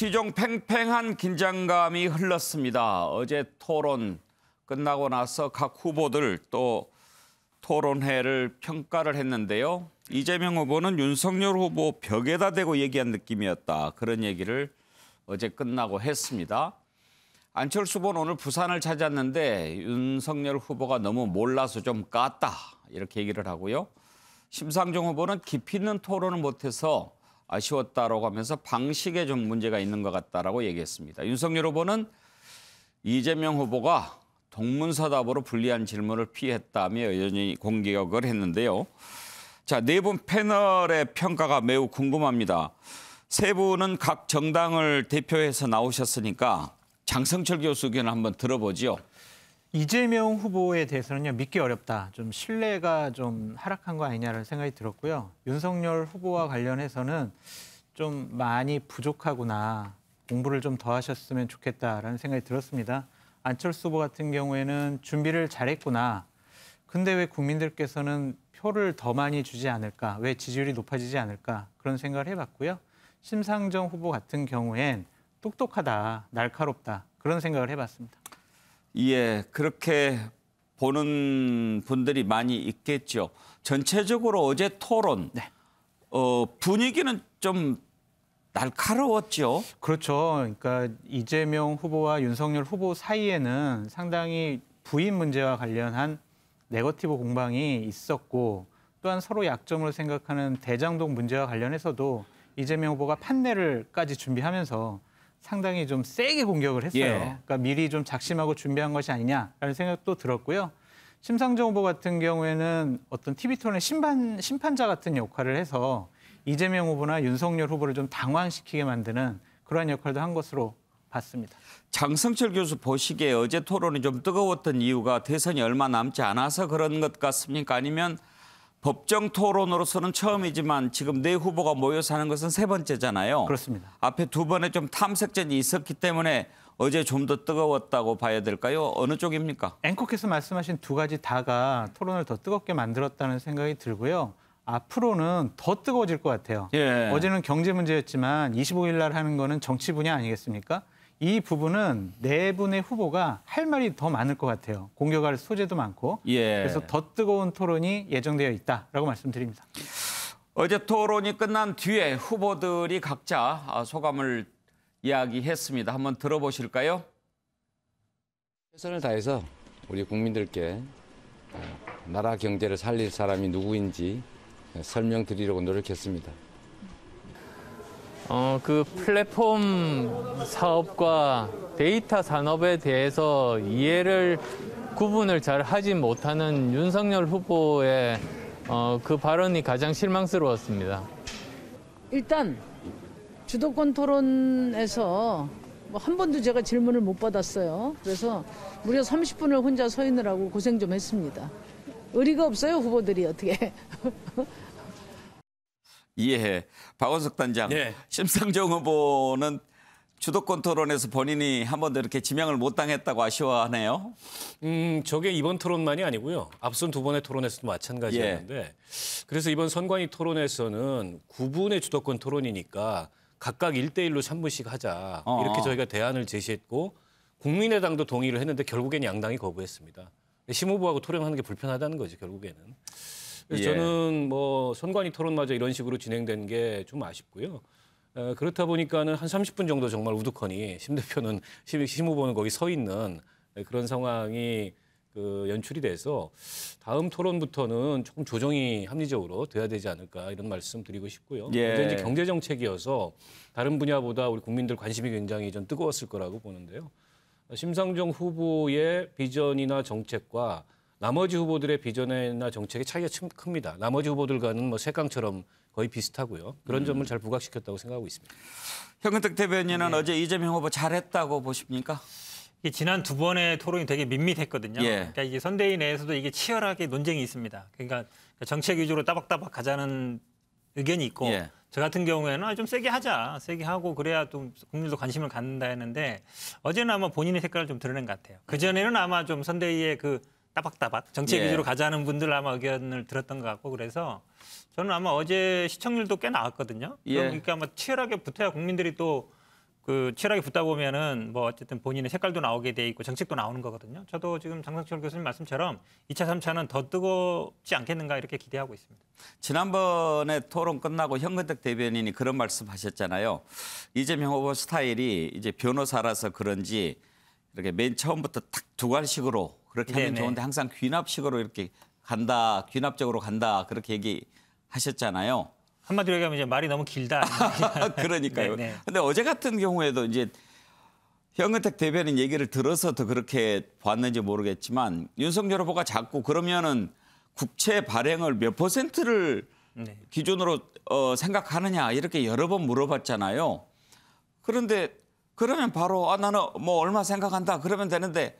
시종 팽팽한 긴장감이 흘렀습니다. 어제 토론 끝나고 나서 각 후보들 또 토론회를 평가를 했는데요. 이재명 후보는 윤석열 후보 벽에다 대고 얘기한 느낌이었다. 그런 얘기를 어제 끝나고 했습니다. 안철수 후보는 오늘 부산을 찾았는데 윤석열 후보가 너무 몰라서 좀 깠다. 이렇게 얘기를 하고요. 심상정 후보는 깊이 있는 토론을 못해서 아쉬웠다라고 하면서 방식에 좀 문제가 있는 것 같다라고 얘기했습니다. 윤석열 후보는 이재명 후보가 동문서답으로 불리한 질문을 피했다며 여전히 공격을 했는데요. 자, 네 분 패널의 평가가 매우 궁금합니다. 세 분은 각 정당을 대표해서 나오셨으니까 장성철 교수 의견을 한번 들어보죠. 이재명 후보에 대해서는요, 믿기 어렵다. 좀 신뢰가 좀 하락한 거 아니냐는 생각이 들었고요. 윤석열 후보와 관련해서는 좀 많이 부족하구나. 공부를 좀 더 하셨으면 좋겠다라는 생각이 들었습니다. 안철수 후보 같은 경우에는 준비를 잘했구나. 근데 왜 국민들께서는 표를 더 많이 주지 않을까? 왜 지지율이 높아지지 않을까? 그런 생각을 해봤고요. 심상정 후보 같은 경우엔 똑똑하다, 날카롭다. 그런 생각을 해봤습니다. 예, 그렇게 보는 분들이 많이 있겠죠. 전체적으로 어제 토론, 네. 분위기는 좀 날카로웠죠. 그렇죠. 그러니까 이재명 후보와 윤석열 후보 사이에는 상당히 부인 문제와 관련한 네거티브 공방이 있었고 또한 서로 약점으로 생각하는 대장동 문제와 관련해서도 이재명 후보가 판례를까지 준비하면서 상당히 좀 세게 공격을 했어요. 예. 그러니까 미리 좀 작심하고 준비한 것이 아니냐라는 생각도 들었고요. 심상정 후보 같은 경우에는 어떤 TV 토론의 심판자 같은 역할을 해서 이재명 후보나 윤석열 후보를 좀 당황시키게 만드는 그러한 역할도 한 것으로 봤습니다. 장성철 교수 보시기에 어제 토론이 좀 뜨거웠던 이유가 대선이 얼마 남지 않아서 그런 것 같습니까? 아니면 법정 토론으로서는 처음이지만 지금 네 후보가 모여서 하는 것은 세 번째잖아요. 그렇습니다. 앞에 두 번에 좀 탐색전이 있었기 때문에 어제 좀 더 뜨거웠다고 봐야 될까요? 어느 쪽입니까? 앵커께서 말씀하신 두 가지 다가 토론을 더 뜨겁게 만들었다는 생각이 들고요. 앞으로는 더 뜨거워질 것 같아요. 예. 어제는 경제 문제였지만 25일 날 하는 거는 정치 분야 아니겠습니까? 이 부분은 네 분의 후보가 할 말이 더 많을 것 같아요. 공격할 소재도 많고. 예. 그래서 더 뜨거운 토론이 예정되어 있다라고 말씀드립니다. 어제 토론이 끝난 뒤에 후보들이 각자 소감을 이야기했습니다. 한번 들어보실까요? 최선을 다해서 우리 국민들께 나라 경제를 살릴 사람이 누구인지 설명드리려고 노력했습니다. 그 플랫폼 사업과 데이터 산업에 대해서 이해를 구분을 잘 하지 못하는 윤석열 후보의 그 발언이 가장 실망스러웠습니다. 일단 주도권 토론에서 한 번도 제가 질문을 못 받았어요. 그래서 무려 30분을 혼자 서 있느라고 고생 좀 했습니다. 의리가 없어요, 후보들이 어떻게. 예, 박원석 단장. 네. 심상정 후보는 주도권 토론에서 본인이 한 번도 이렇게 지명을 못 당했다고 아쉬워하네요. 저게 이번 토론만이 아니고요. 앞선 두 번의 토론에서도 마찬가지였는데 그래서 이번 선관위 토론에서는 9분의 주도권 토론이니까 각각 1대1로 3분씩 하자. 이렇게 저희가 대안을 제시했고 국민의당도 동의를 했는데 결국엔 양당이 거부했습니다. 심 후보하고 토론하는 게 불편하다는 거죠, 결국에는. 그래서 저는 뭐 선관위 토론마저 이런 식으로 진행된 게 좀 아쉽고요. 그렇다 보니까는 한 30분 정도 정말 우두커니 심 대표는 심 후보는 거기 서 있는 그런 상황이 연출이 돼서 다음 토론부터는 조금 조정이 합리적으로 돼야 되지 않을까 이런 말씀 드리고 싶고요. 예. 이제 경제 정책이어서 다른 분야보다 우리 국민들 관심이 굉장히 좀 뜨거웠을 거라고 보는데요. 심상정 후보의 비전이나 정책과 나머지 후보들의 비전이나 정책의 차이가 참 큽니다. 나머지 후보들과는 뭐 색강처럼 거의 비슷하고요. 그런 점을 잘 부각시켰다고 생각하고 있습니다. 현근택 대변인은 어제 이재명 후보 잘했다고 보십니까? 지난 두 번의 토론이 되게 밋밋했거든요. 예. 그러니까 이게 선대위 내에서도 이게 치열하게 논쟁이 있습니다. 그러니까 정책 위주로 따박따박 가자는 의견이 있고 예. 저 같은 경우에는 좀 세게 하자. 세게 하고 그래야 좀 국민들도 관심을 갖는다 했는데 어제는 아마 본인의 색깔을 좀 드러낸 것 같아요. 그전에는 아마 좀 선대위의 그 따박따박 정책 예. 위주로 가자는 분들 아마 의견을 들었던 것 같고 그래서 저는 아마 어제 시청률도 꽤 나왔거든요. 예. 그러니까 아마 치열하게 붙어야 국민들이 또 그 치열하게 붙다 보면은 뭐 어쨌든 본인의 색깔도 나오게 돼 있고 정책도 나오는 거거든요. 저도 지금 장성철 교수님 말씀처럼 2차, 3차는 더 뜨겁지 않겠는가 이렇게 기대하고 있습니다. 지난번에 토론 끝나고 현근택 대변인이 그런 말씀하셨잖아요. 이재명 후보 스타일이 이제 변호사라서 그런지 이렇게 맨 처음부터 탁 두괄식으로 그렇게 하면 네네. 좋은데 항상 귀납식으로 이렇게 간다, 귀납적으로 간다 그렇게 얘기하셨잖아요. 한마디로 얘기하면 이제 말이 너무 길다. 그러니까요. 네, 네. 근데 어제 같은 경우에도 이제 현근택 대변인 얘기를 들어서 더 그렇게 봤는지 모르겠지만 윤석열 후보가 자꾸 그러면은 국채 발행을 몇 %를 네. 기준으로 생각하느냐 이렇게 여러 번 물어봤잖아요. 그런데 그러면 바로 나는 뭐 얼마 생각한다 그러면 되는데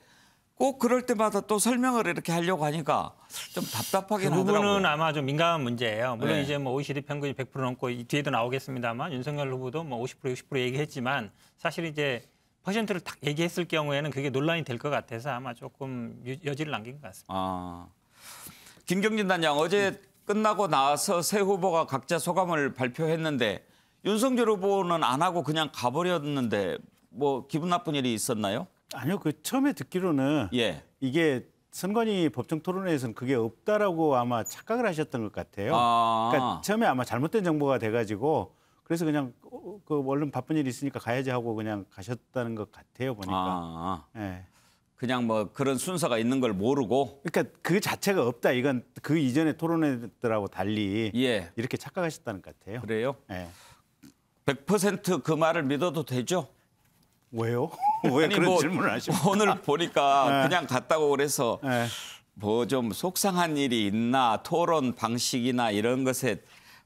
꼭 그럴 때마다 또 설명을 이렇게 하려고 하니까 좀 답답하긴 그 하더라고요. 부분은 아마 좀 민감한 문제예요. 물론 네. 이제 뭐 OECD 평균이 100% 넘고 이 뒤에도 나오겠습니다만 윤석열 후보도 뭐 50% 60% 얘기했지만 사실 이제 퍼센트를 딱 얘기했을 경우에는 그게 논란이 될 것 같아서 아마 조금 여지를 남긴 것 같습니다. 김경진 단장 어제 끝나고 나서 새 후보가 각자 소감을 발표했는데 윤석열 후보는 안 하고 그냥 가버렸는데 뭐 기분 나쁜 일이 있었나요? 아니요, 그 처음에 듣기로는 예. 이게 선관위 법정 토론회에서는 그게 없다라고 아마 착각을 하셨던 것 같아요. 그러니까 처음에 아마 잘못된 정보가 돼가지고 그래서 그냥 그 얼른 바쁜 일이 있으니까 가야지 하고 그냥 가셨다는 것 같아요 보니까. 예. 그냥 뭐 그런 순서가 있는 걸 모르고. 그러니까 그 자체가 없다. 이건 그 이전에 토론회들하고 달리 예. 이렇게 착각하셨다는 것 같아요. 그래요? 예. 100% 그 말을 믿어도 되죠? 왜요? 왜 아니, 그런 뭐 질문을 하십니까? 오늘 보니까 네. 그냥 갔다고 그래서 예. 뭐 좀 속상한 일이 있나 토론 방식이나 이런 것에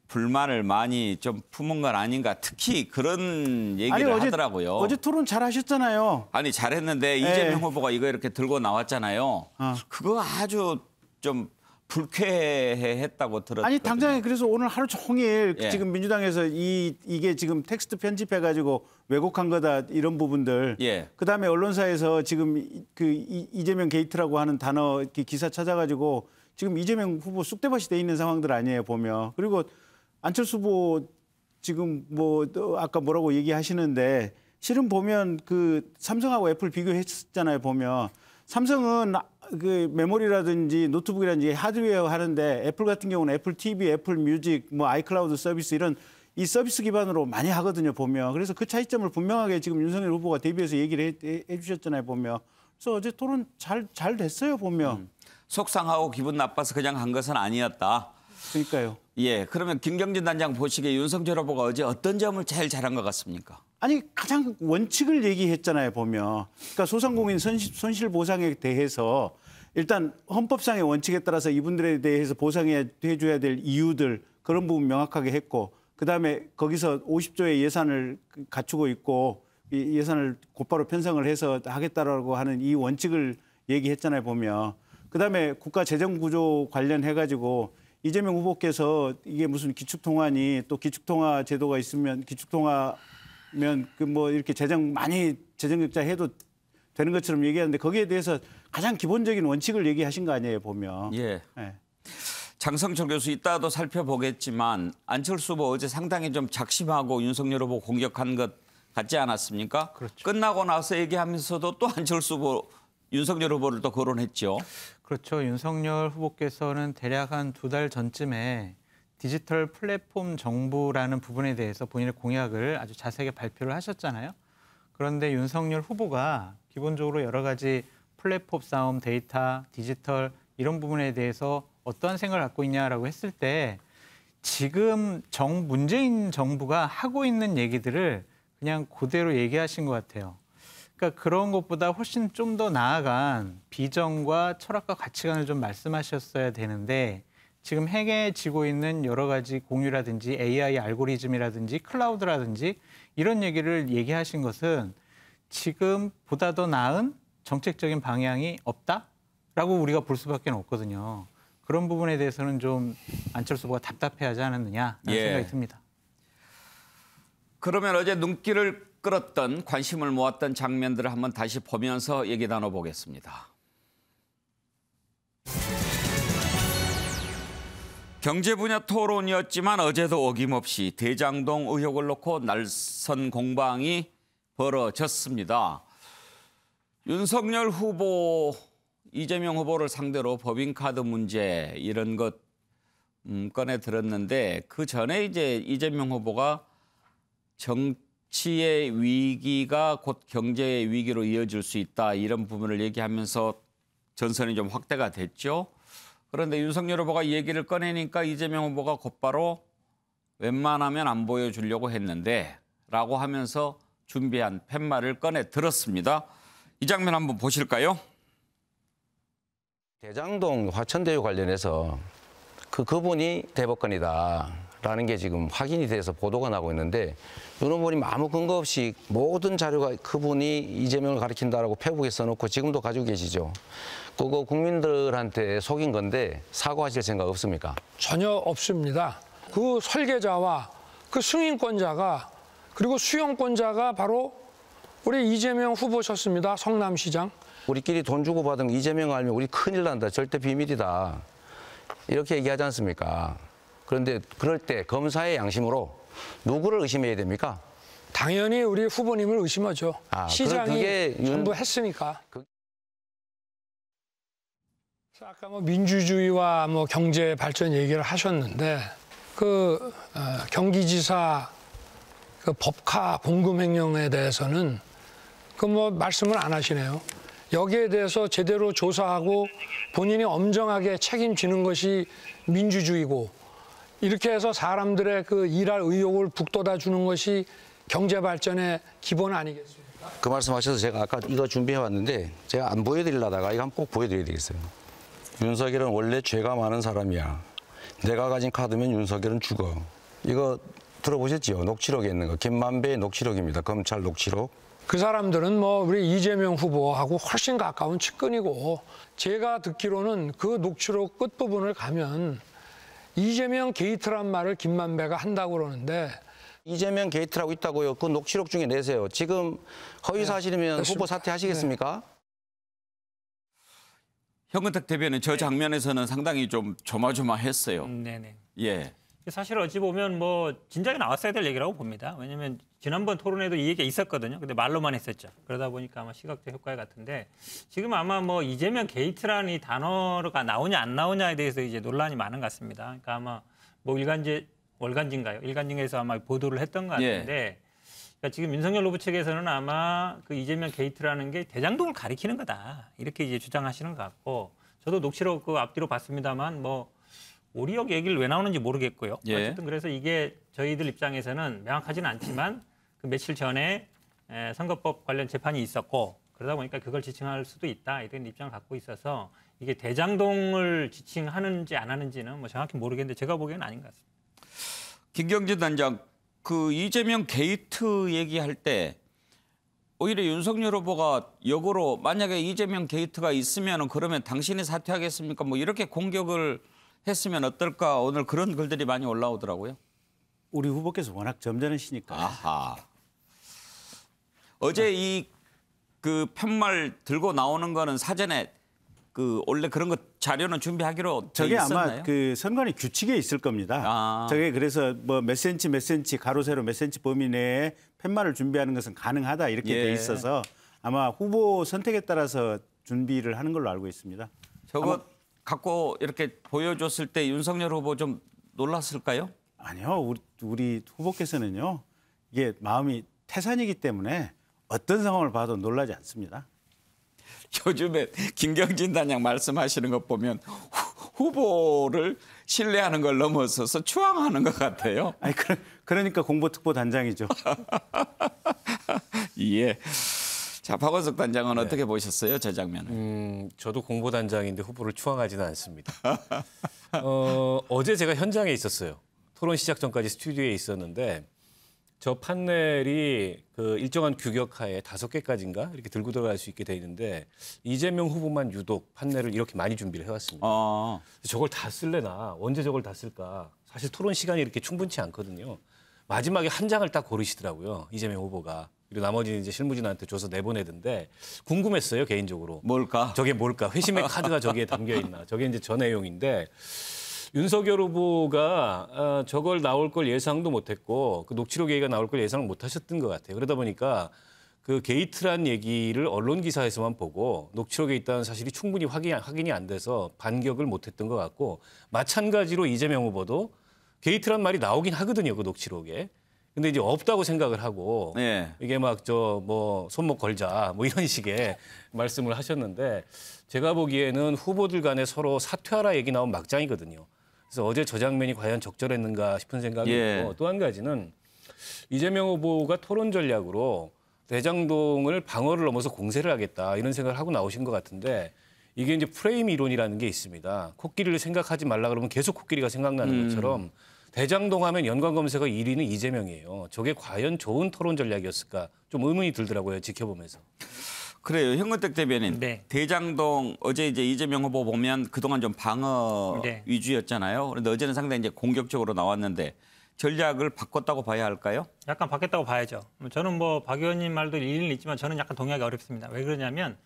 불만을 많이 좀 품은 건 아닌가 특히 그런 얘기를 하더라고요. 어제 토론 잘 하셨잖아요. 아니 잘했는데 이재명 후보가 이거 이렇게 들고 나왔잖아요. 그거 아주 좀 불쾌했다고 들었거든요. 아니 당장에 그래서 오늘 하루 종일 예. 지금 민주당에서 이게 지금 텍스트 편집해가지고 왜곡한 거다 이런 부분들. 예. 그다음에 언론사에서 지금 이재명 게이트라고 하는 단어 이렇게 기사 찾아가지고 지금 이재명 후보 쑥대밭이 돼 있는 상황들 아니에요 보면. 그리고 안철수 후보 지금 뭐 아까 뭐라고 얘기하시는데 실은 보면 그 삼성하고 애플 비교했잖아요 보면 삼성은 그 메모리라든지 노트북이라든지 하드웨어 하는데 애플 같은 경우는 애플 TV, 애플 뮤직, 뭐 아이클라우드 서비스 이런 이 서비스 기반으로 많이 하거든요 보면. 그래서 그 차이점을 분명하게 지금 윤석열 후보가 대비해서 얘기를 해주셨잖아요 보면. 그래서 어제 토론 잘 됐어요 보면. 속상하고 기분 나빠서 그냥 한 것은 아니었다. 그러니까요. 예, 그러면 김경진 단장 보시기에 윤석열 후보가 어제 어떤 점을 제일 잘한 것 같습니까? 아니 가장 원칙을 얘기했잖아요 보면. 그러니까 소상공인 손실 보상에 대해서 일단 헌법상의 원칙에 따라서 이분들에 대해서 보상해 줘야 될 이유들 그런 부분 명확하게 했고 그다음에 거기서 50조의 예산을 갖추고 있고 이 예산을 곧바로 편성을 해서 하겠다라고 하는 이 원칙을 얘기했잖아요 보면. 그다음에 국가 재정 구조 관련해 가지고 이재명 후보께서 이게 무슨 기축통화니 또 기축통화 제도가 있으면 기축통화면 그 뭐 이렇게 재정 적자 해도 되는 것처럼 얘기하는데 거기에 대해서 가장 기본적인 원칙을 얘기하신 거 아니에요 보면. 예. 예. 장성철 교수 이따도 살펴보겠지만 안철수 후보 어제 상당히 좀 작심하고 윤석열 후보 공격한 것 같지 않았습니까? 그렇죠. 끝나고 나서 얘기하면서도 또 안철수 후보 윤석열 후보를 또 거론했죠. 그렇죠. 윤석열 후보께서는 대략 한 2달 전쯤에 디지털 플랫폼 정부라는 부분에 대해서 본인의 공약을 아주 자세하게 발표를 하셨잖아요. 그런데 윤석열 후보가 기본적으로 여러 가지 플랫폼 싸움, 데이터, 디지털 이런 부분에 대해서 어떠한 생각을 갖고 있냐라고 했을 때 지금 문재인 정부가 하고 있는 얘기들을 그냥 그대로 얘기하신 것 같아요. 그러니까 그런 것보다 훨씬 좀 더 나아간 비전과 철학과 가치관을 좀 말씀하셨어야 되는데 지금 행해지고 있는 여러 가지 공유라든지 AI 알고리즘이라든지 클라우드라든지 이런 얘기를 얘기하신 것은 지금 보다 더 나은 정책적인 방향이 없다라고 우리가 볼 수밖에 없거든요. 그런 부분에 대해서는 좀 안철수 후보가 답답해하지 않았느냐라는 생각이 듭니다. 그러면 어제 눈길을 끌었던 관심을 모았던 장면들을 한번 다시 보면서 얘기 나눠보겠습니다. 경제 분야 토론이었지만 어제도 어김없이 대장동 의혹을 놓고 날선 공방이 벌어졌습니다. 윤석열 후보, 이재명 후보를 상대로 법인카드 문제 이런 것 꺼내 들었는데 그 전에 이제 이재명 후보가 정치의 위기가 곧 경제의 위기로 이어질 수 있다 이런 부분을 얘기하면서 전선이 좀 확대가 됐죠. 그런데 윤석열 후보가 이 얘기를 꺼내니까 이재명 후보가 곧바로 웬만하면 안 보여주려고 했는데 라고 하면서 준비한 팻말을 꺼내 들었습니다. 이 장면 한번 보실까요? 대장동 화천대유 관련해서 그분이 대법관이다라는 게 지금 확인이 돼서 보도가 나고 있는데 윤 후보님 아무 근거 없이 모든 자료가 그분이 이재명을 가리킨다라고 페북에 써놓고 지금도 가지고 계시죠. 그거 국민들한테 속인 건데 사과하실 생각 없습니까? 전혀 없습니다. 그 설계자와 그 승인권자가 그리고 수용권자가 바로 우리 이재명 후보셨습니다. 성남시장. 우리끼리 돈 주고 받은 이재명 알면 우리 큰일 난다. 절대 비밀이다. 이렇게 얘기하지 않습니까? 그런데 그럴 때 검사의 양심으로 누구를 의심해야 됩니까? 당연히 우리 후보님을 의심하죠. 시장이 그게 전부 했으니까. 아까 뭐 민주주의와 뭐 경제 발전 얘기를 하셨는데 경기지사 그 법카 공금 횡령에 대해서는 그 뭐 말씀을 안 하시네요. 여기에 대해서 제대로 조사하고 본인이 엄정하게 책임지는 것이 민주주의고 이렇게 해서 사람들의 그 일할 의욕을 북돋아 주는 것이 경제 발전의 기본 아니겠습니까? 그 말씀하셔서 제가 아까 이거 준비해 왔는데 제가 안 보여드리려다가 이거 한번 꼭 보여드려야 되겠어요. 윤석열은 원래 죄가 많은 사람이야. 내가 가진 카드면 윤석열은 죽어. 이거 들어보셨죠? 녹취록에 있는 거. 김만배의 녹취록입니다. 검찰 녹취록. 그 사람들은 뭐 우리 이재명 후보하고 훨씬 가까운 측근이고 제가 듣기로는 그 녹취록 끝부분을 가면 이재명 게이트란 말을 김만배가 한다고 그러는데 이재명 게이트라고 있다고요. 그 녹취록 중에 내세요. 지금 허위 사실이면 후보 사퇴하시겠습니까? 현근택 대변인 저 장면에서는 상당히 좀 조마조마했어요. 네네. 예. 사실 어찌 보면 뭐 진작에 나왔어야 될 얘기라고 봅니다. 왜냐하면 지난번 토론에도 이 얘기가 있었거든요. 근데 말로만 했었죠. 그러다 보니까 아마 시각적 효과 같은데 지금 아마 뭐 이재명 게이트라는 이 단어가 나오냐 안 나오냐에 대해서 이제 논란이 많은 것 같습니다. 그러니까 아마 뭐 월간지인가요? 일간지에서 아마 보도를 했던 것 같은데 그러니까 지금 윤석열 후보 측에서는 아마 그 이재명 게이트라는 게 대장동을 가리키는 거다. 이렇게 이제 주장하시는 것 같고 저도 녹취록 그 앞뒤로 봤습니다만 뭐 오리역 얘기를 왜 나오는지 모르겠고요. 예. 어쨌든 그래서 이게 저희들 입장에서는 명확하지는 않지만 그 며칠 전에 선거법 관련 재판이 있었고 그러다 보니까 그걸 지칭할 수도 있다 이런 입장을 갖고 있어서 이게 대장동을 지칭하는지 안 하는지는 뭐 정확히 모르겠는데 제가 보기에는 아닌 것 같습니다. 김경진 단장, 그 이재명 게이트 얘기할 때 오히려 윤석열 후보가 역으로 만약에 이재명 게이트가 있으면 그러면 당신이 사퇴하겠습니까? 뭐 이렇게 공격을 했으면 어떨까? 오늘 그런 글들이 많이 올라오더라고요. 우리 후보께서 워낙 점잖으시니까. 아하. 어제 이 그 편말 들고 나오는 거는 사전에 그 원래 그런 거 자료는 준비하기로 돼 저게 있었나요? 아마 그 선관위 규칙에 있을 겁니다. 저게 그래서 뭐 몇 센치 가로 세로 몇 센치 범위 내에 팻말을 준비하는 것은 가능하다 이렇게 돼 있어서 아마 후보 선택에 따라서 준비를 하는 걸로 알고 있습니다. 저거 갖고 이렇게 보여줬을 때 윤석열 후보 좀 놀랐을까요? 아니요. 우리 후보께서는요. 이게 마음이 태산이기 때문에 어떤 상황을 봐도 놀라지 않습니다. 요즘에 김경진 단장 말씀하시는 것 보면 후보를 신뢰하는 걸 넘어서서 추앙하는 것 같아요. 아니 그러니까 공보특보 단장이죠. 예. 자, 박원석 단장은 어떻게 보셨어요, 저 장면을? 저도 공보단장인데 후보를 추앙하지는 않습니다. 어제 제가 현장에 있었어요. 토론 시작 전까지 스튜디오에 있었는데 저 판넬이 그 일정한 규격하에 5개까지인가 이렇게 들고 들어갈 수 있게 돼 있는데 이재명 후보만 유독 판넬을 이렇게 많이 준비를 해왔습니다. 저걸 다 쓸래나 언제 저걸 다 쓸까? 사실 토론 시간이 이렇게 충분치 않거든요. 마지막에 한 장을 딱 고르시더라고요. 이재명 후보가. 그리고 나머지는 이제 실무진한테 줘서 내보내던데 궁금했어요, 개인적으로. 뭘까? 저게 뭘까? 회심의 카드가 저기에 담겨 있나? 저게 이제 저 내용인데 윤석열 후보가 저걸 나올 걸 예상도 못했고 그 녹취록 얘기가 나올 걸 예상을 못하셨던 것 같아요. 그러다 보니까 그 게이트란 얘기를 언론 기사에서만 보고 녹취록에 있다는 사실이 충분히 확인이 안 돼서 반격을 못했던 것 같고 마찬가지로 이재명 후보도 게이트란 말이 나오긴 하거든요. 그 녹취록에. 근데 이제 없다고 생각을 하고 네. 이게 막 손목 걸자 뭐 이런 식의 말씀을 하셨는데 제가 보기에는 후보들 간에 서로 사퇴하라 얘기 나온 막장이거든요. 그래서 어제 저 장면이 과연 적절했는가 싶은 생각이 있고 또 한 가지는 이재명 후보가 토론 전략으로 대장동을 방어를 넘어서 공세를 하겠다 이런 생각을 하고 나오신 것 같은데 이게 이제 프레임 이론이라는 게 있습니다. 코끼리를 생각하지 말라 그러면 계속 코끼리가 생각나는 것처럼 대장동 하면 연관 검색어 1위는 이재명이에요. 저게 과연 좋은 토론 전략이었을까 좀 의문이 들더라고요. 지켜보면서. 그래요. 현근택 대변인. 네. 대장동 어제 이제 이재명 후보 보면 그동안 좀 방어 네. 위주였잖아요. 그런데 어제는 상당히 이제 공격적으로 나왔는데 전략을 바꿨다고 봐야 할까요? 약간 바뀌었다고 봐야죠. 저는 뭐 박 의원님 말도 일리는 있지만 저는 약간 동의하기 어렵습니다. 왜 그러냐면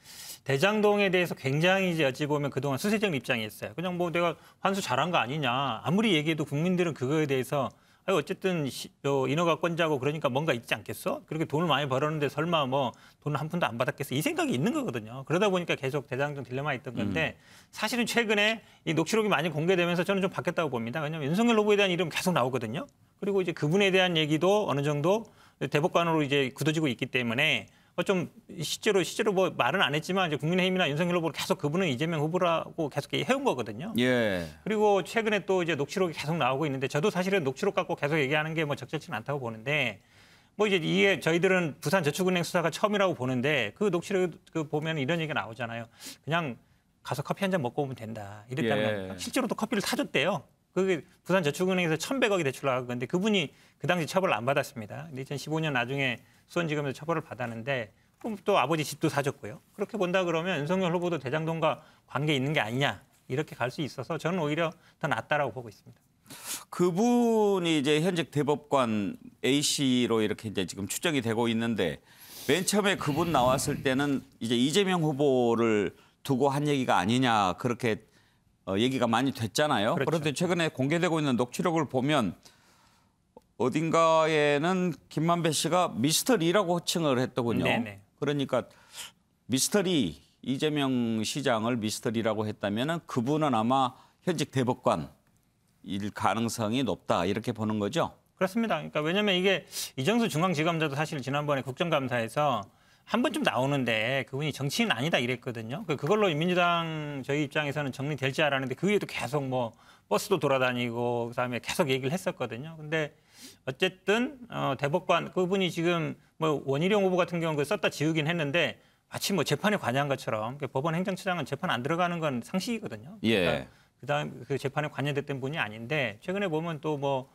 대장동에 대해서 굉장히 이제 어찌 보면 그동안 수세적 입장이었어요. 그냥 뭐 내가 환수 잘한 거 아니냐. 아무리 얘기해도 국민들은 그거에 대해서 어쨌든 인허가 건자고 그러니까 뭔가 있지 않겠어? 그렇게 돈을 많이 벌었는데 설마 뭐 돈을 한 푼도 안 받았겠어? 이 생각이 있는 거거든요. 그러다 보니까 계속 대장동 딜레마에 있던 건데 사실은 최근에 이 녹취록이 많이 공개되면서 저는 좀 바뀌었다고 봅니다. 왜냐하면 윤석열 후보에 대한 이름 계속 나오거든요. 그리고 이제 그분에 대한 얘기도 어느 정도 대법관으로 이제 굳어지고 있기 때문에 좀 실제로 뭐 말은 안 했지만 이제 국민의힘이나 윤석열 후보를 계속 그분은 이재명 후보라고 계속 해온 거거든요. 예. 그리고 최근에 또 이제 녹취록이 계속 나오고 있는데 저도 사실은 녹취록 갖고 계속 얘기하는 게 뭐 적절치는 않다고 보는데 뭐 이제 이게 저희들은 부산저축은행 수사가 처음이라고 보는데 그 녹취록 그 보면 이런 얘기가 나오잖아요. 그냥 가서 커피 한 잔 먹고 오면 된다. 이랬다면 실제로 또 커피를 타줬대요. 그게 부산저축은행에서 1,100억이 대출 나간 건데 그분이 그 당시 처벌을 안 받았습니다. 근데 2015년 나중에 수원지검에서 처벌을 받았는데 그럼 또 아버지 집도 사줬고요. 그렇게 본다 그러면 윤석열 후보도 대장동과 관계 있는 게 아니냐 이렇게 갈 수 있어서 저는 오히려 더 낫다라고 보고 있습니다. 그분이 이제 현직 대법관 A씨로 이렇게 이제 지금 추정이 되고 있는데 맨 처음에 그분 나왔을 때는 이제 이재명 후보를 두고 한 얘기가 아니냐 그렇게 얘기가 많이 됐잖아요. 그렇죠. 그런데 최근에 공개되고 있는 녹취록을 보면 어딘가에는 김만배 씨가 미스터리라고 호칭을 했더군요. 네네. 그러니까 미스터리 이재명 시장을 미스터리라고 했다면 그분은 아마 현직 대법관일 가능성이 높다 이렇게 보는 거죠. 그렇습니다. 그러니까 왜냐하면 이게 이정수 중앙지검장도 사실 지난번에 국정감사에서 한 번쯤 나오는데 그분이 정치인 아니다 이랬거든요. 그걸로 민주당 저희 입장에서는 정리될지 알았는데 그 위에도 계속 뭐 버스도 돌아다니고 그다음에 계속 얘기를 했었거든요. 근데 어쨌든 대법관 그분이 지금 뭐 원희룡 후보 같은 경우는 썼다 지우긴 했는데 마치 뭐 재판에 관여한 것처럼 법원 행정처장은 재판 안 들어가는 건 상식이거든요. 예. 그다음 그 재판에 관여됐던 분이 아닌데 최근에 보면 또 뭐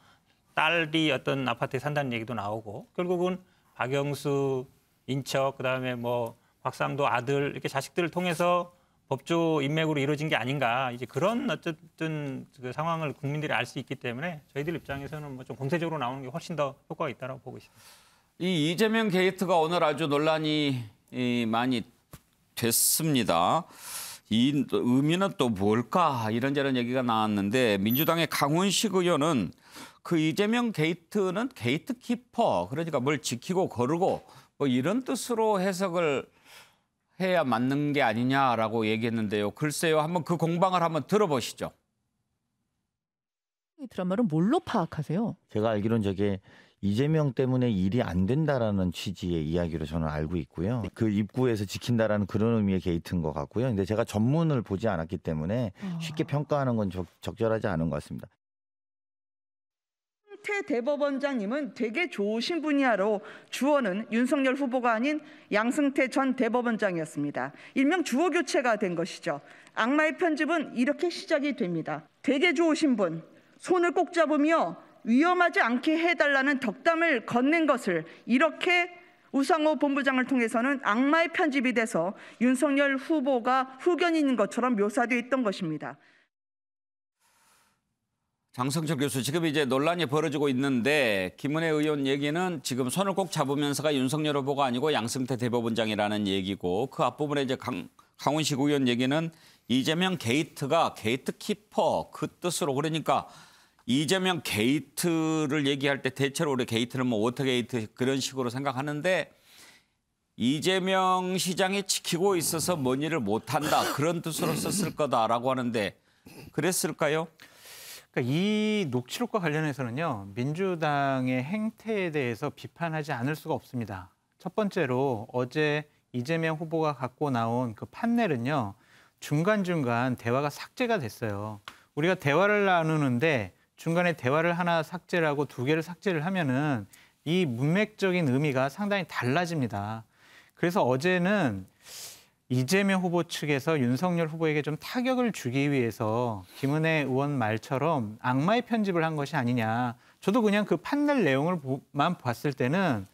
딸이 어떤 아파트에 산다는 얘기도 나오고 결국은 박영수 인척 그다음에 뭐 곽상도 아들 이렇게 자식들을 통해서 법조 인맥으로 이루어진 게 아닌가 이제 그런 어쨌든 그 상황을 국민들이 알 수 있기 때문에 저희들 입장에서는 뭐 좀 공세적으로 나오는 게 훨씬 더 효과가 있다고 보고 있습니다. 이 이재명 게이트가 오늘 아주 논란이 많이 됐습니다. 이 의미는 또 뭘까 이런저런 얘기가 나왔는데 민주당의 강훈식 의원은 그 이재명 게이트는 게이트키퍼 그러니까 뭘 지키고 거르고 뭐 이런 뜻으로 해석을 해야 맞는 게 아니냐라고 얘기했는데요. 글쎄요. 한번 그 공방을 한번 들어보시죠. 이 드라마를 뭘로 파악하세요? 제가 알기로는 저게 이재명 때문에 일이 안 된다라는 취지의 이야기로 저는 알고 있고요. 그 입구에서 지킨다라는 그런 의미의 게이트인 것 같고요. 근데 제가 전문을 보지 않았기 때문에 쉽게 평가하는 건 적절하지 않은 것 같습니다. 태 대법원장님은 되게 좋으신 분이야로 주어는 윤석열 후보가 아닌 양승태 전 대법원장이었습니다. 일명 주어 교체가 된 것이죠. 악마의 편집은 이렇게 시작이 됩니다. 되게 좋으신 분, 손을 꼭 잡으며 위험하지 않게 해달라는 덕담을 건넨 것을 이렇게 우상호 본부장을 통해서는 악마의 편집이 돼서 윤석열 후보가 후견이 있는 것처럼 묘사되어 있던 것입니다. 장성철 교수, 지금 이제 논란이 벌어지고 있는데 김은혜 의원 얘기는 지금 손을 꼭 잡으면서가 윤석열 후보가 아니고 양승태 대법원장이라는 얘기고 그 앞부분에 이제 강훈식 의원 얘기는 이재명 게이트가 게이트키퍼 그 뜻으로 그러니까 이재명 게이트를 얘기할 때 대체로 우리 게이트는 뭐 워터게이트 그런 식으로 생각하는데 이재명 시장이 지키고 있어서 뭔 일을 못한다 그런 뜻으로 썼을 거다라고 하는데 그랬을까요? 그러니까 이 녹취록과 관련해서는요. 민주당의 행태에 대해서 비판하지 않을 수가 없습니다. 첫 번째로 어제 이재명 후보가 갖고 나온 그 판넬은요. 중간중간 대화가 삭제가 됐어요. 우리가 대화를 나누는데 중간에 대화를 하나 삭제를 하고 두 개를 삭제를 하면은 이 문맥적인 의미가 상당히 달라집니다. 그래서 어제는 이재명 후보 측에서 윤석열 후보에게 좀 타격을 주기 위해서 김은혜 의원 말처럼 악마의 편집을 한 것이 아니냐. 저도 그냥 그 판넬 내용을만 봤을 때는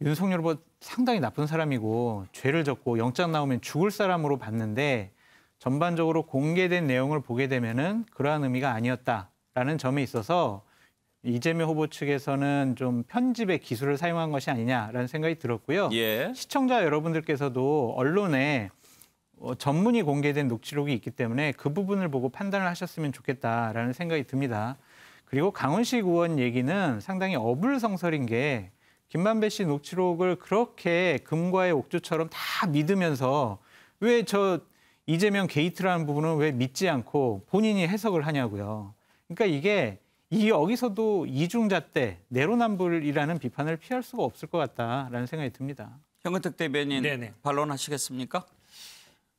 윤석열 후보 상당히 나쁜 사람이고 죄를 졌고 영장 나오면 죽을 사람으로 봤는데 전반적으로 공개된 내용을 보게 되면은 그러한 의미가 아니었다라는 점에 있어서 이재명 후보 측에서는 좀 편집의 기술을 사용한 것이 아니냐라는 생각이 들었고요. 예. 시청자 여러분들께서도 언론에 전문이 공개된 녹취록이 있기 때문에 그 부분을 보고 판단을 하셨으면 좋겠다라는 생각이 듭니다. 그리고 강훈식 의원 얘기는 상당히 어불성설인 게 김만배 씨 녹취록을 그렇게 금과의 옥조처럼 다 믿으면서 왜 저 이재명 게이트라는 부분은 왜 믿지 않고 본인이 해석을 하냐고요. 그러니까 이게 여기서도 이중잣대, 내로남불이라는 비판을 피할 수가 없을 것 같다라는 생각이 듭니다. 현근택 대변인 네네. 반론하시겠습니까?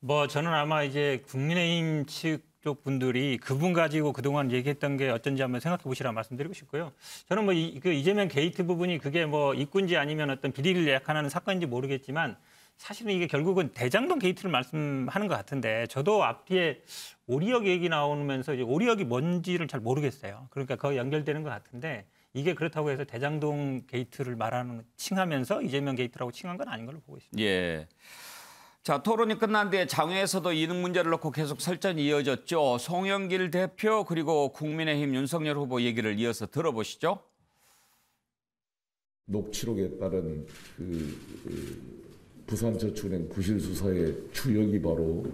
뭐 저는 아마 이제 국민의힘 측 쪽 분들이 그분 가지고 그동안 얘기했던 게 어쩐지 한번 생각해 보시라 말씀드리고 싶고요. 저는 뭐 그 이재명 게이트 부분이 그게 뭐 입구인지 아니면 어떤 비리를 예약하는 사건인지 모르겠지만 사실은 이게 결국은 대장동 게이트를 말씀하는 것 같은데 저도 앞뒤에 오리역 얘기 나오면서 이제 오리역이 뭔지를 잘 모르겠어요. 그러니까 거의 연결되는 것 같은데 이게 그렇다고 해서 대장동 게이트를 칭하면서 이재명 게이트라고 칭한 건 아닌 걸로 보고 있습니다. 예. 자, 토론이 끝난 뒤에 장외에서도 이등 문제를 놓고 계속 설전이 이어졌죠. 송영길 대표 그리고 국민의힘 윤석열 후보 얘기를 이어서 들어보시죠. 녹취록에 따른 부산저축은행 부실수사의 주역이 바로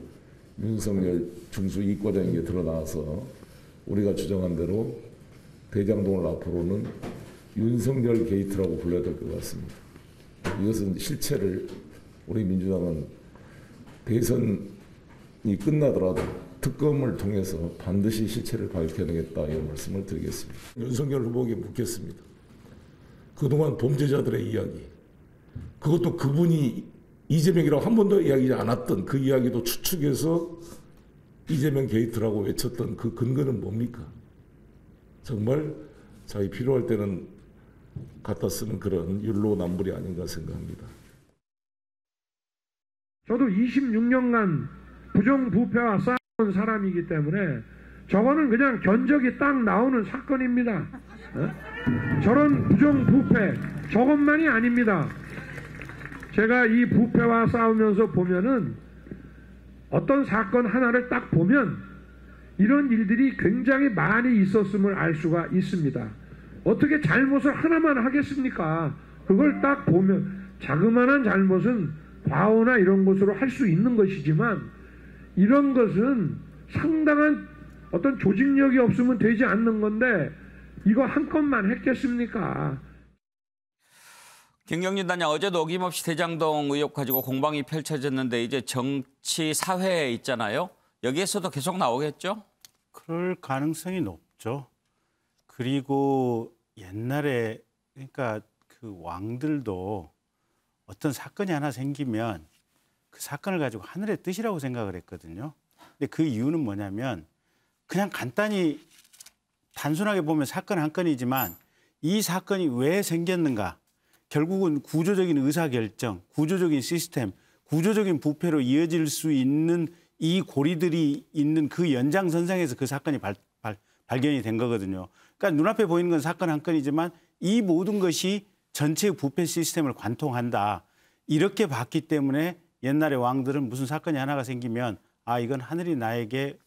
윤석열 중수 이과장인 게 드러나서 우리가 주장한 대로 대장동을 앞으로는 윤석열 게이트라고 불러야 될 것 같습니다. 이것은 실체를 우리 민주당은 대선이 끝나더라도 특검을 통해서 반드시 실체를 밝혀내겠다 이런 말씀을 드리겠습니다. 윤석열 후보에게 묻겠습니다. 그동안 범죄자들의 이야기, 그것도 그분이 이재명이라고 한 번도 이야기하지 않았던 그 이야기도 추측해서 이재명 게이트라고 외쳤던 그 근거는 뭡니까? 정말 자기 필요할 때는 갖다 쓰는 그런 율로남불이 아닌가 생각합니다. 저도 26년간 부정부패와 싸운 사람이기 때문에 저거는 그냥 견적이 딱 나오는 사건입니다. 저런 부정부패 저것만이 아닙니다. 제가 이 부패와 싸우면서 보면은 어떤 사건 하나를 딱 보면 이런 일들이 굉장히 많이 있었음을 알 수가 있습니다. 어떻게 잘못을 하나만 하겠습니까? 그걸 딱 보면 자그마한 잘못은 과오나 이런 것으로 할 수 있는 것이지만 이런 것은 상당한 어떤 조직력이 없으면 되지 않는 건데 이거 한 건만 했겠습니까? 김경진 단장 어제도 어김없이 대장동 의혹 가지고 공방이 펼쳐졌는데 이제 정치 사회에 있잖아요. 여기에서도 계속 나오겠죠? 그럴 가능성이 높죠. 그리고 옛날에 그러니까 그 왕들도 어떤 사건이 하나 생기면 그 사건을 가지고 하늘의 뜻이라고 생각을 했거든요. 근데 그 이유는 뭐냐면 그냥 간단히 단순하게 보면 사건 한 건이지만 이 사건이 왜 생겼는가. 결국은 구조적인 의사결정, 구조적인 시스템, 구조적인 부패로 이어질 수 있는 이 고리들이 있는 그 연장선상에서 그 사건이 발견이 된 거거든요. 그러니까 눈앞에 보이는 건 사건 한 건이지만 이 모든 것이 전체 부패 시스템을 관통한다. 이렇게 봤기 때문에 옛날에 왕들은 무슨 사건이 하나가 생기면 아 이건 하늘이 나에게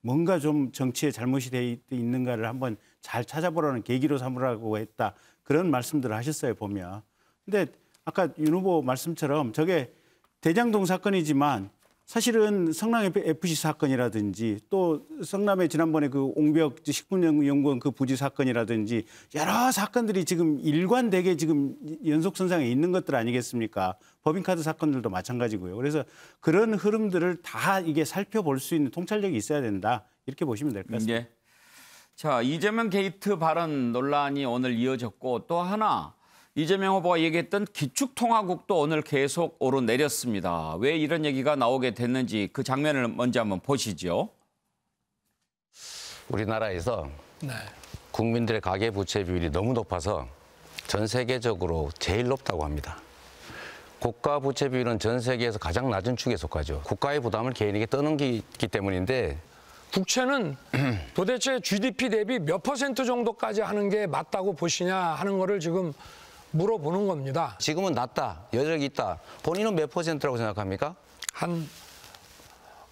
뭔가 좀 정치에 잘못이 돼 있는가를 한번 잘 찾아보라는 계기로 삼으라고 했다. 그런 말씀들을 하셨어요 보면. 근데 아까 윤 후보 말씀처럼 저게 대장동 사건이지만 사실은 성남 FC 사건이라든지 또 성남의 지난번에 그 옹벽 식품연구원 그 부지 사건이라든지 여러 사건들이 지금 일관되게 지금 연속선상에 있는 것들 아니겠습니까? 법인카드 사건들도 마찬가지고요. 그래서 그런 흐름들을 다 이게 살펴볼 수 있는 통찰력이 있어야 된다. 이렇게 보시면 될 것 같습니다. 예. 자, 이재명 게이트 발언 논란이 오늘 이어졌고 또 하나 이재명 후보가 얘기했던 기축통화국도 오늘 계속 오르내렸습니다. 왜 이런 얘기가 나오게 됐는지 그 장면을 먼저 한번 보시죠. 우리나라에서 네. 국민들의 가계부채 비율이 너무 높아서 전 세계적으로 제일 높다고 합니다. 국가 부채 비율은 전 세계에서 가장 낮은 축에 속하죠. 국가의 부담을 개인에게 떠넘기기 때문인데 국채는 도대체 GDP 대비 몇 % 정도까지 하는 게 맞다고 보시냐 하는 거를 지금 물어보는 겁니다. 지금은 낮다, 여력이 있다. 본인은 몇 %라고 생각합니까? 한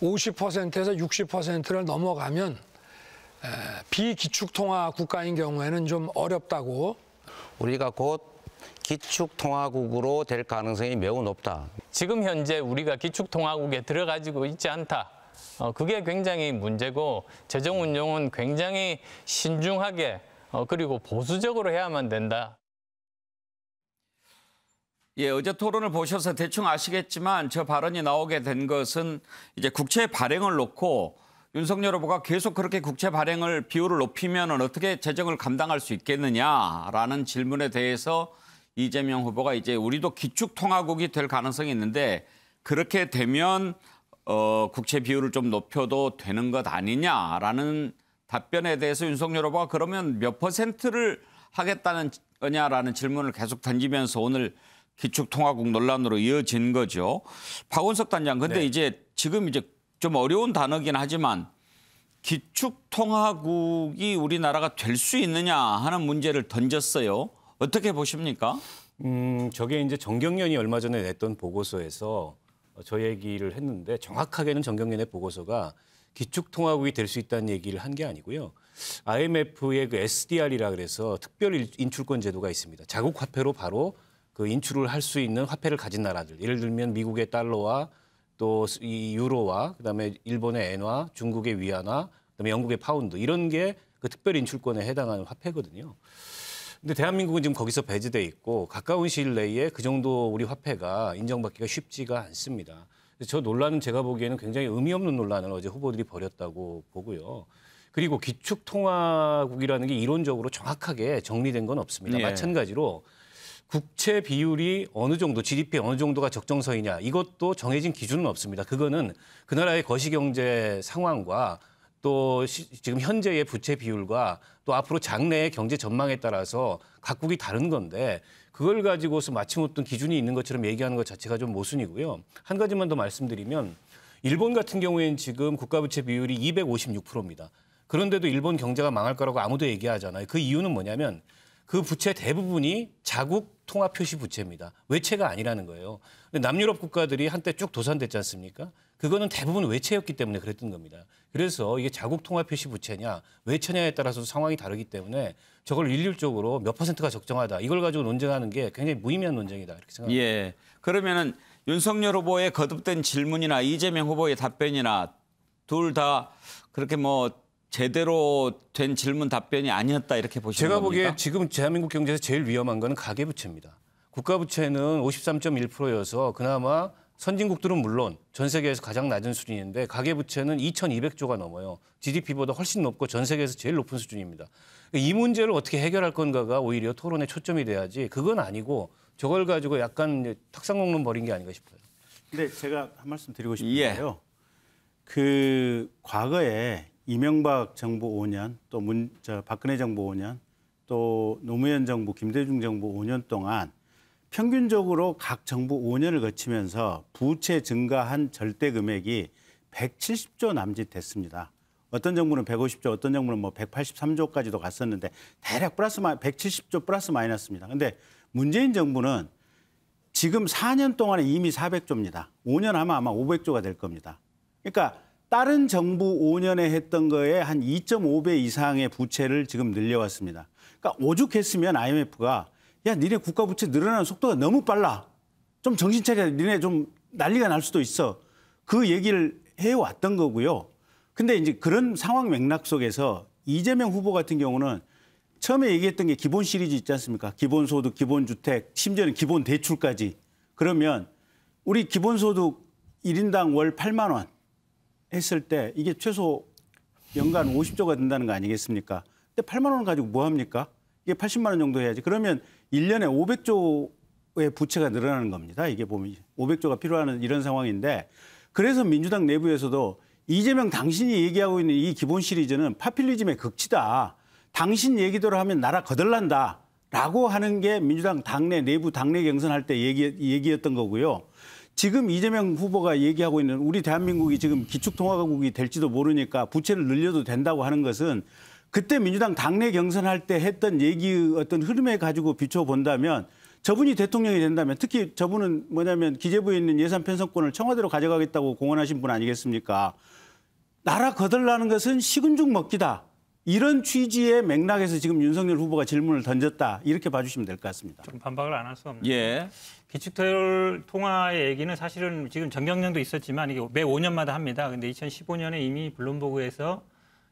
50%에서 60%를 넘어가면 비기축통화 국가인 경우에는 좀 어렵다고. 우리가 곧 기축통화국으로 될 가능성이 매우 높다. 지금 현재 우리가 기축통화국에 들어가지고 있지 않다. 그게 굉장히 문제고 재정 운용은 굉장히 신중하게 그리고 보수적으로 해야만 된다. 예, 어제 토론을 보셔서 대충 아시겠지만 저 발언이 나오게 된 것은 이제 국채 발행을 놓고 윤석열 후보가 계속 그렇게 국채 발행을 비율을 높이면 어떻게 재정을 감당할 수 있겠느냐라는 질문에 대해서 이재명 후보가 이제 우리도 기축통화국이 될 가능성이 있는데 그렇게 되면 국채 비율을 좀 높여도 되는 것 아니냐라는 답변에 대해서 윤석열 후보가 그러면 몇 %를 하겠다는 거냐라는 질문을 계속 던지면서 오늘 기축통화국 논란으로 이어진 거죠. 박원석 단장, 근데 이제 지금 이제 좀 어려운 단어긴 하지만 기축통화국이 우리나라가 될 수 있느냐 하는 문제를 던졌어요. 어떻게 보십니까? 저게 이제 정경련이 얼마 전에 냈던 보고서에서 저 얘기를 했는데 정확하게는 정경련의 보고서가 기축통화국이 될 수 있다는 얘기를 한 게 아니고요. IMF의 그 SDR이라 그래서 특별 인출권 제도가 있습니다. 자국 화폐로 바로 그 인출을 할 수 있는 화폐를 가진 나라들. 예를 들면 미국의 달러와 또 이 유로와 그다음에 일본의 엔화, 중국의 위안화, 그다음에 영국의 파운드 이런 게 그 특별 인출권에 해당하는 화폐거든요. 근데 대한민국은 지금 거기서 배제돼 있고 가까운 시일 내에 그 정도 우리 화폐가 인정받기가 쉽지가 않습니다. 저 논란은 제가 보기에는 굉장히 의미 없는 논란을 어제 후보들이 벌였다고 보고요. 그리고 기축통화국이라는 게 이론적으로 정확하게 정리된 건 없습니다. 예. 마찬가지로 국채 비율이 어느 정도, GDP 어느 정도가 적정선이냐 이것도 정해진 기준은 없습니다. 그거는 그 나라의 거시경제 상황과 또 지금 현재의 부채 비율과 또 앞으로 장래의 경제 전망에 따라서 각국이 다른 건데 그걸 가지고서 마침 어떤 기준이 있는 것처럼 얘기하는 것 자체가 좀 모순이고요. 한 가지만 더 말씀드리면 일본 같은 경우에는 지금 국가부채 비율이 256%입니다. 그런데도 일본 경제가 망할 거라고 아무도 얘기하잖아요. 그 이유는 뭐냐면 그 부채 대부분이 자국 통화 표시 부채입니다. 외채가 아니라는 거예요. 근데 남유럽 국가들이 한때 쭉 도산됐지 않습니까? 그거는 대부분 외채였기 때문에 그랬던 겁니다. 그래서 이게 자국 통화 표시 부채냐 외채냐에 따라서 상황이 다르기 때문에 저걸 일률적으로 몇 %가 적정하다. 이걸 가지고 논쟁하는 게 굉장히 무의미한 논쟁이다. 이렇게 생각합니다. 예. 그러면은 윤석열 후보의 거듭된 질문이나 이재명 후보의 답변이나 둘 다 그렇게 뭐 제대로 된 질문 답변이 아니었다 이렇게 보시는 제가 겁니까? 보기에 지금 대한민국 경제에서 제일 위험한 거는 가계부채입니다. 국가부채는 53.1%여서 그나마 선진국들은 물론 전 세계에서 가장 낮은 수준인데 가계부채는 2,200조가 넘어요. GDP보다 훨씬 높고 전 세계에서 제일 높은 수준입니다. 이 문제를 어떻게 해결할 건가가 오히려 토론의 초점이 돼야지 그건 아니고 저걸 가지고 약간 탁상공론 벌인 게 아닌가 싶어요. 근데 제가 한 말씀 드리고 싶은데요. 그 과거에 이명박 정부 5년, 또 박근혜 정부 5년, 또 노무현 정부, 김대중 정부 5년 동안 평균적으로 각 정부 5년을 거치면서 부채 증가한 절대 금액이 170조 남짓 됐습니다. 어떤 정부는 150조, 어떤 정부는 뭐 183조까지도 갔었는데 대략 170조 플러스 마이너스입니다. 근데 문재인 정부는 지금 4년 동안에 이미 400조입니다. 5년 하면 아마 500조가 될 겁니다. 그러니까 다른 정부 5년에 했던 거에 한 2.5배 이상의 부채를 지금 늘려왔습니다. 그러니까 오죽했으면 IMF가 야, 니네 국가 부채 늘어나는 속도가 너무 빨라. 좀 정신 차려. 니네 좀 난리가 날 수도 있어. 그 얘기를 해왔던 거고요. 근데 이제 그런 상황 맥락 속에서 이재명 후보 같은 경우는 처음에 얘기했던 게 기본 시리즈 있지 않습니까? 기본소득, 기본주택, 심지어는 기본대출까지. 그러면 우리 기본소득 1인당 월 8만 원 했을 때 이게 최소 연간 50조가 된다는 거 아니겠습니까? 근데 8만 원 가지고 뭐 합니까? 이게 80만 원 정도 해야지. 그러면 1년에 500조의 부채가 늘어나는 겁니다. 이게 보면 500조가 필요한 이런 상황인데 그래서 민주당 내부에서도 이재명 당신이 얘기하고 있는 이 기본 시리즈는 파퓰리즘의 극치다. 당신 얘기대로 하면 나라 거덜난다. 라고 하는 게 민주당 당내 내부 당내 경선할 때 얘기였던 거고요. 지금 이재명 후보가 얘기하고 있는 우리 대한민국이 지금 기축통화국이 될지도 모르니까 부채를 늘려도 된다고 하는 것은 그때 민주당 당내 경선할 때 했던 얘기 어떤 흐름에 가지고 비춰본다면 저분이 대통령이 된다면 특히 저분은 뭐냐면 기재부에 있는 예산 편성권을 청와대로 가져가겠다고 공언하신 분 아니겠습니까? 나라 거덜나는 것은 식은 죽 먹기다. 이런 취지의 맥락에서 지금 윤석열 후보가 질문을 던졌다. 이렇게 봐주시면 될 것 같습니다. 좀 반박을 안 할 수 없는. 예. 기축통화의 얘기는 사실은 지금 정경련도 있었지만 이게 매 5년마다 합니다. 근데 2015년에 이미 블룸버그에서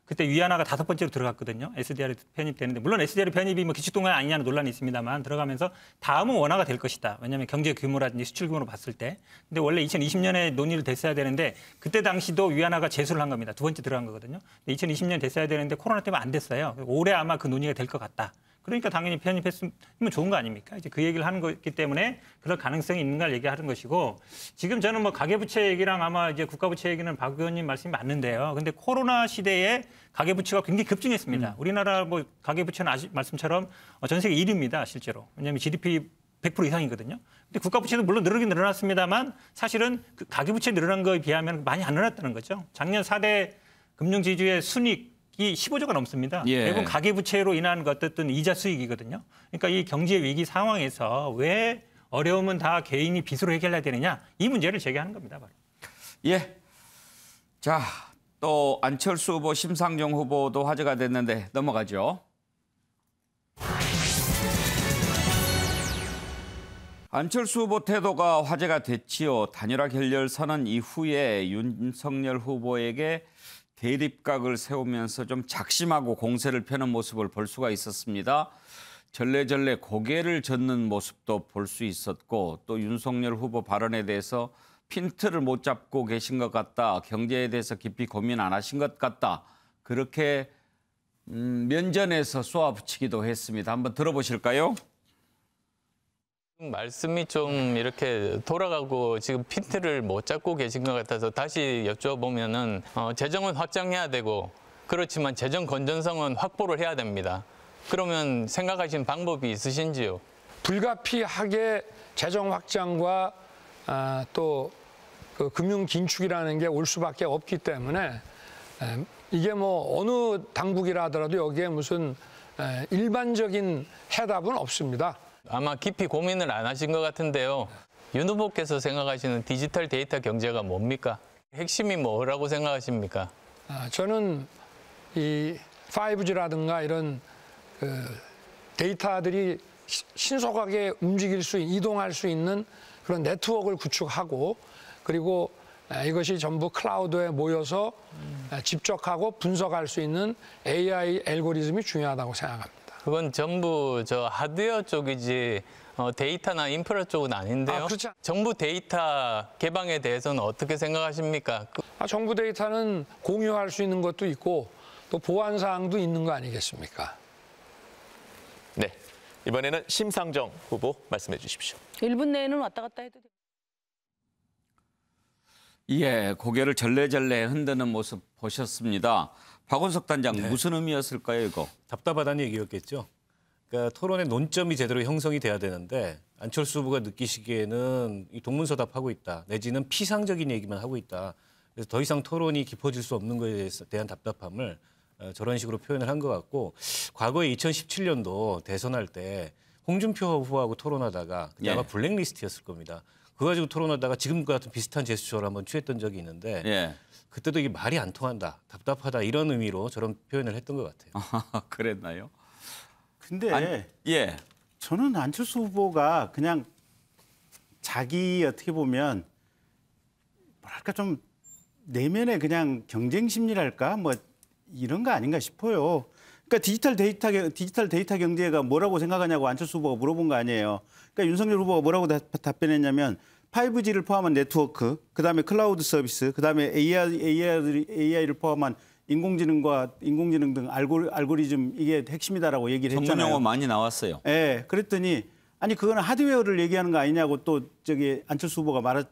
그때 위안화가 5번째로 들어갔거든요. SDR이 편입되는데 물론 SDR 편입이 뭐 기축통화 아니냐는 논란이 있습니다만 들어가면서 다음은 원화가 될 것이다. 왜냐하면 경제 규모라든지 수출 규모로 봤을 때. 근데 원래 2020년에 논의를 됐어야 되는데 그때 당시도 위안화가 재수를 한 겁니다. 2번째 들어간 거거든요. 근데 2020년 됐어야 되는데 코로나 때문에 안 됐어요. 올해 아마 그 논의가 될 것 같다. 그러니까 당연히 편입했으면 좋은 거 아닙니까? 이제 그 얘기를 하는 거기 때문에 그럴 가능성이 있는가를 얘기하는 것이고 지금 저는 뭐 가계부채 얘기랑 아마 이제 국가부채 얘기는 박 의원님 말씀이 맞는데요. 근데 코로나 시대에 가계부채가 굉장히 급증했습니다. 우리나라 뭐 가계부채는 말씀처럼 전 세계 1위입니다, 실제로. 왜냐하면 GDP 100% 이상이거든요. 근데 국가부채도 물론 늘어나긴 늘어났습니다만 사실은 그 가계부채 늘어난 거에 비하면 많이 안 늘어났다는 거죠. 작년 4대 금융지주의 순이익 이 15조가 넘습니다. 예. 대부분 가계부채로 인한 어떤 이자 수익이거든요. 그러니까 이 경제 위기 상황에서 왜 어려움은 다 개인이 빚으로 해결해야 되느냐 이 문제를 제기하는 겁니다. 바로. 예. 자, 또 안철수 후보, 심상정 후보도 화제가 됐는데 넘어가죠. 안철수 후보 태도가 화제가 됐지요. 단일화 결렬 선언 이후에 윤석열 후보에게 대립각을 세우면서 좀 작심하고 공세를 펴는 모습을 볼 수가 있었습니다. 절레절레 고개를 젓는 모습도 볼 수 있었고 또 윤석열 후보 발언에 대해서 핀트를 못 잡고 계신 것 같다. 경제에 대해서 깊이 고민 안 하신 것 같다. 그렇게 면전에서 쏘아붙이기도 했습니다. 한번 들어보실까요? 말씀이 좀 이렇게 돌아가고 지금 핀트를 못 잡고 계신 것 같아서 다시 여쭤보면은 재정은 확장해야 되고 그렇지만 재정 건전성은 확보를 해야 됩니다. 그러면 생각하신 방법이 있으신지요? 불가피하게 재정 확장과 또 그 금융 긴축이라는 게 올 수밖에 없기 때문에 이게 뭐 어느 당국이라 하더라도 여기에 무슨 일반적인 해답은 없습니다. 아마 깊이 고민을 안 하신 것 같은데요. 윤 후보께서 생각하시는 디지털 데이터 경제가 뭡니까? 핵심이 뭐라고 생각하십니까? 저는 이 5G라든가 이런 그 데이터들이 신속하게 움직일 수, 이동할 수 있는 그런 네트워크를 구축하고 그리고 이것이 전부 클라우드에 모여서 집적하고 분석할 수 있는 AI 알고리즘이 중요하다고 생각합니다. 그건 전부 저 하드웨어 쪽이지 데이터나 인프라 쪽은 아닌데요. 그렇죠. 정부 데이터 개방에 대해서는 어떻게 생각하십니까? 정부 데이터는 공유할 수 있는 것도 있고 또 보안 사항도 있는 거 아니겠습니까? 네, 이번에는 심상정 후보 말씀해 주십시오. 1분 내에는 왔다 갔다 해도 돼요. 예, 고개를 절레절레 흔드는 모습 보셨습니다. 박원석 단장 네. 무슨 의미였을까요, 이거? 답답하다는 얘기였겠죠. 그러니까 토론의 논점이 제대로 형성이 돼야 되는데 안철수 후보가 느끼시기에는 이 동문서답하고 있다. 내지는 피상적인 얘기만 하고 있다. 그래서 더 이상 토론이 깊어질 수 없는 것에 대한 답답함을 저런 식으로 표현을 한 것 같고 과거에 2017년도 대선할 때 홍준표 후보하고 토론하다가 그때 아마 블랙리스트였을 겁니다. 그거 가지고 토론하다가 지금과 같은 비슷한 제스처를 한번 취했던 적이 있는데 그때도 이게 말이 안 통한다, 답답하다 이런 의미로 저런 표현을 했던 것 같아요. 그랬나요? 근데 저는 안철수 후보가 그냥 자기 어떻게 보면 뭐랄까 좀 내면의 그냥 경쟁 심리랄까 뭐 이런 거 아닌가 싶어요. 그러니까 디지털 데이터 경제가 뭐라고 생각하냐고 안철수 후보가 물어본 거 아니에요. 그러니까 윤석열 후보가 뭐라고 답변했냐면 5G를 포함한 네트워크, 그다음에 클라우드 서비스, 그다음에 AI를 포함한 인공지능 등 알고리즘 이게 핵심이다라고 얘기를 했잖아요. 전문 용어 많이 나왔어요. 네, 그랬더니 아니 그거는 하드웨어를 얘기하는 거 아니냐고 또 저기 안철수 후보가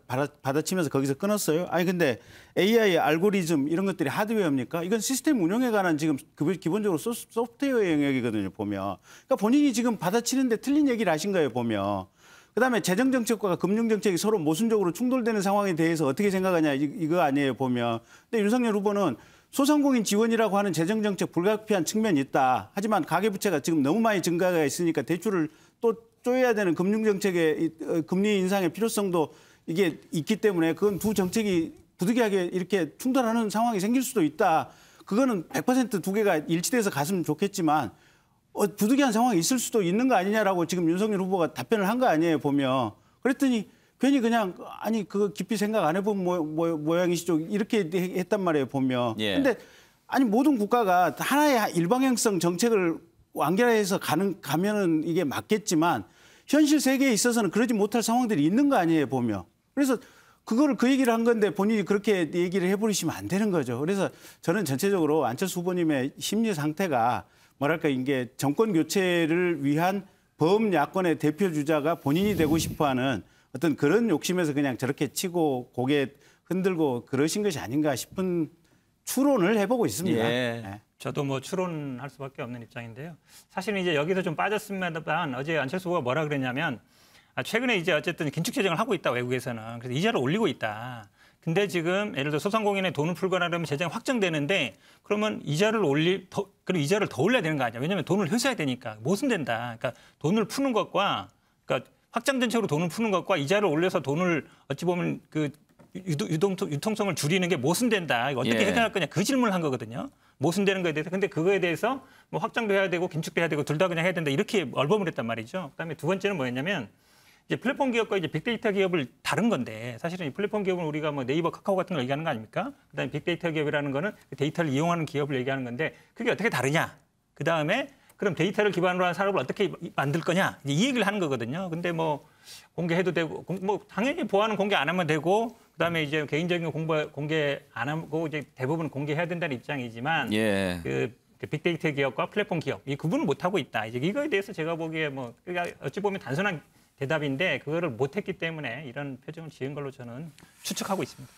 받아치면서 거기서 끊었어요. 아니 근데 AI 알고리즘 이런 것들이 하드웨어입니까? 이건 시스템 운영에 관한 지금 기본적으로 소프트웨어 영역이거든요. 보면 그러니까 본인이 지금 받아치는데 틀린 얘기를 하신 거예요. 보면 그다음에 재정정책과 금융정책이 서로 모순적으로 충돌되는 상황에 대해서 어떻게 생각하냐 이거 아니에요. 보면 근데 윤석열 후보는 소상공인 지원이라고 하는 재정정책 불가피한 측면이 있다. 하지만 가계부채가 지금 너무 많이 증가가 있으니까 대출을 또 쪼여야 되는 금융정책의 금리 인상의 필요성도 이게 있기 때문에 그건 두 정책이 부득이하게 이렇게 충돌하는 상황이 생길 수도 있다. 그거는 100% 두 개가 일치돼서 갔으면 좋겠지만 부득이한 상황이 있을 수도 있는 거 아니냐라고 지금 윤석열 후보가 답변을 한 거 아니에요. 보면. 그랬더니 괜히 그냥 아니 그거 깊이 생각 안 해본 모양이시죠. 이렇게 했단 말이에요. 보면. 근데 아니 모든 국가가 하나의 일방향성 정책을 완결해서 가면은 이게 맞겠지만 현실 세계에 있어서는 그러지 못할 상황들이 있는 거 아니에요. 보면. 그래서 그거를 그 얘기를 한 건데 본인이 그렇게 얘기를 해버리시면 안 되는 거죠. 그래서 저는 전체적으로 안철수 후보님의 심리 상태가 뭐랄까 이게 정권 교체를 위한 범야권의 대표 주자가 본인이 되고 싶어하는 어떤 그런 욕심에서 그냥 저렇게 치고 고개 흔들고 그러신 것이 아닌가 싶은 추론을 해보고 있습니다. 네. 저도 뭐 추론할 수밖에 없는 입장인데요. 사실은 이제 여기서 좀 빠졌습니다만 어제 안철수 후보가 뭐라 그랬냐면 최근에 이제 어쨌든 긴축 재정을 하고 있다 외국에서는. 그래서 이자를 올리고 있다. 근데 지금 예를 들어 소상공인의 돈을 풀거나 그러면 재정이 확정되는데 그러면 그럼 이자를 더 올려야 되는 거 아니야? 왜냐하면 돈을 회수해야 되니까 모순된다. 그러니까 돈을 푸는 것과 그러니까 확장된 채로 돈을 푸는 것과 이자를 올려서 돈을 어찌 보면 그 유통성을 줄이는 게 모순된다. 이거 어떻게 해결할 거냐 그 질문을 한 거거든요. 모순되는 거에 대해서. 근데 그거에 대해서 뭐 확장도 해야 되고 긴축도 해야 되고 둘 다 그냥 해야 된다. 이렇게 얼버무렸 했단 말이죠. 그다음에 두 번째는 뭐였냐면 이제 플랫폼 기업과 이제 빅데이터 기업을 다른 건데 사실은 이 플랫폼 기업은 우리가 뭐 네이버, 카카오 같은 걸 얘기하는 거 아닙니까? 그다음에 빅데이터 기업이라는 거는 데이터를 이용하는 기업을 얘기하는 건데 그게 어떻게 다르냐? 그다음에 그럼 데이터를 기반으로 한 산업을 어떻게 만들 거냐? 이 얘기를 하는 거거든요. 근데 뭐 공개해도 되고 뭐 당연히 보안은 공개 안 하면 되고 그다음에 이제 개인적인 거 공개 안 하고 이제 대부분 공개해야 된다는 입장이지만 그 빅데이터 기업과 플랫폼 기업 이 구분을 못 하고 있다. 이제 이거에 대해서 제가 보기에 뭐 그러니까 어찌 보면 단순한 대답인데 그거를 못했기 때문에 이런 표정을 지은 걸로 저는 추측하고 있습니다.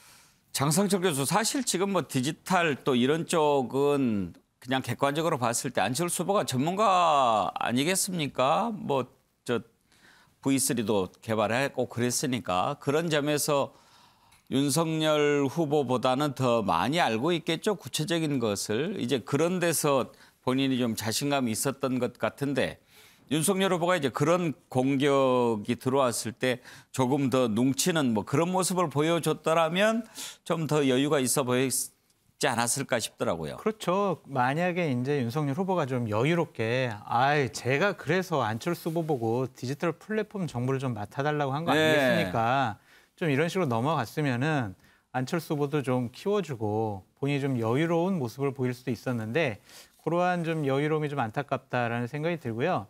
장성철 교수 사실 지금 뭐 디지털 또 이런 쪽은 그냥 객관적으로 봤을 때 안철수 후보가 전문가 아니겠습니까? 뭐 저 V3도 개발했고 그랬으니까 그런 점에서 윤석열 후보보다는 더 많이 알고 있겠죠. 구체적인 것을. 이제 그런 데서 본인이 좀 자신감이 있었던 것 같은데 윤석열 후보가 이제 그런 공격이 들어왔을 때 조금 더 뭉치는 뭐 그런 모습을 보여줬더라면 좀 더 여유가 있어 보였지 않았을까 싶더라고요. 그렇죠. 만약에 이제 윤석열 후보가 좀 여유롭게 제가 그래서 안철수 후보 보고 디지털 플랫폼 정보를 좀 맡아달라고 한 거 아니겠습니까? 좀 이런 식으로 넘어갔으면은 안철수 후보도 좀 키워주고 본인이 좀 여유로운 모습을 보일 수도 있었는데 그러한 좀 여유로움이 좀 안타깝다라는 생각이 들고요.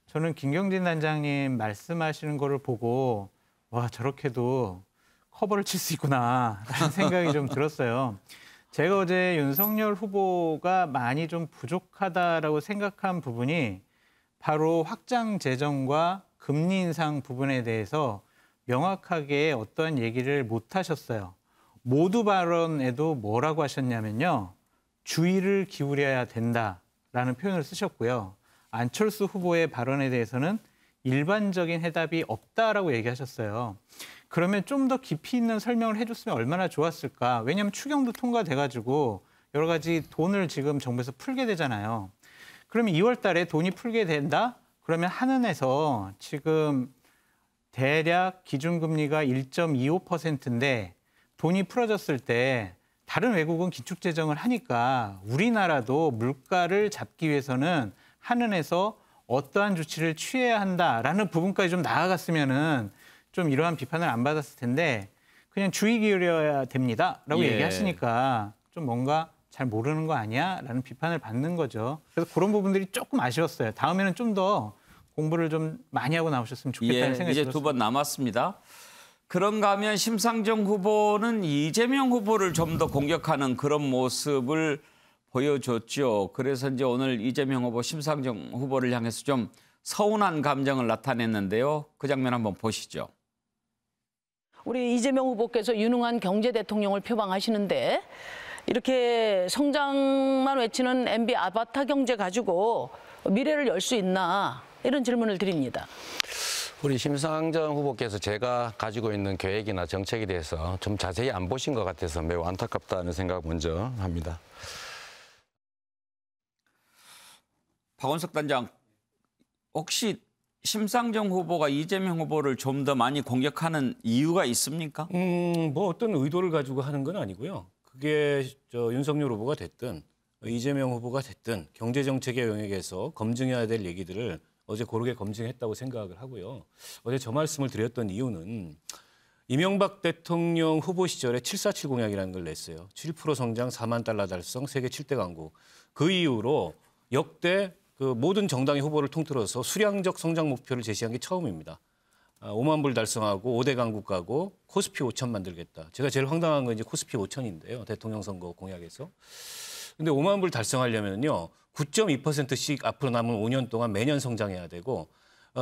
저는 김경진 단장님 말씀하시는 거를 보고 와 저렇게도 커버를 칠 수 있구나라는 생각이 좀 들었어요. 제가 어제 윤석열 후보가 많이 좀 부족하다라고 생각한 부분이 바로 확장 재정과 금리 인상 부분에 대해서 명확하게 어떠한 얘기를 못 하셨어요. 모두 발언에도 뭐라고 하셨냐면요. 주의를 기울여야 된다라는 표현을 쓰셨고요. 안철수 후보의 발언에 대해서는 일반적인 해답이 없다라고 얘기하셨어요. 그러면 좀 더 깊이 있는 설명을 해줬으면 얼마나 좋았을까. 왜냐하면 추경도 통과돼가지고 여러 가지 돈을 지금 정부에서 풀게 되잖아요. 그러면 2월 달에 돈이 풀게 된다? 그러면 한은에서 지금 대략 기준금리가 1.25%인데 돈이 풀어졌을 때 다른 외국은 기축재정을 하니까 우리나라도 물가를 잡기 위해서는 한은에서 어떠한 조치를 취해야 한다라는 부분까지 좀 나아갔으면은 좀 이러한 비판을 안 받았을 텐데 그냥 주의 기울여야 됩니다라고 예. 얘기하시니까 좀 뭔가 잘 모르는 거 아니야라는 비판을 받는 거죠. 그래서 그런 부분들이 조금 아쉬웠어요. 다음에는 좀 더 공부를 좀 많이 하고 나오셨으면 좋겠다는 생각이 이제 들었습니다. 두 번 남았습니다. 그런가 하면 심상정 후보는 이재명 후보를 좀 더 공격하는 그런 모습을 보여줬죠. 그래서 이제 오늘 이재명 후보, 심상정 후보를 향해서 좀 서운한 감정을 나타냈는데요. 그 장면 한번 보시죠. 우리 이재명 후보께서 유능한 경제 대통령을 표방하시는데 이렇게 성장만 외치는 MB 아바타 경제 가지고 미래를 열 수 있나 이런 질문을 드립니다. 우리 심상정 후보께서 제가 가지고 있는 계획이나 정책에 대해서 좀 자세히 안 보신 것 같아서 매우 안타깝다는 생각 먼저 합니다. 박원석 단장, 혹시 심상정 후보가 이재명 후보를 좀 더 많이 공격하는 이유가 있습니까? 뭐 어떤 의도를 가지고 하는 건 아니고요. 그게 윤석열 후보가 됐든 이재명 후보가 됐든 경제 정책의 영역에서 검증해야 될 얘기들을 어제 고르게 검증했다고 생각을 하고요. 어제 저 말씀을 드렸던 이유는 이명박 대통령 후보 시절에 747 공약이라는 걸 냈어요. 7% 성장, 4만 달러 달성, 세계 7대 강국. 그 이후로 역대 그 모든 정당의 후보를 통틀어서 수량적 성장 목표를 제시한 게 처음입니다. 5만 불 달성하고 5대 강국 가고 코스피 5천 만들겠다. 제가 제일 황당한 건 이제 코스피 5천인데요. 대통령 선거 공약에서. 근데 5만 불 달성하려면요. 9.2%씩 앞으로 남은 5년 동안 매년 성장해야 되고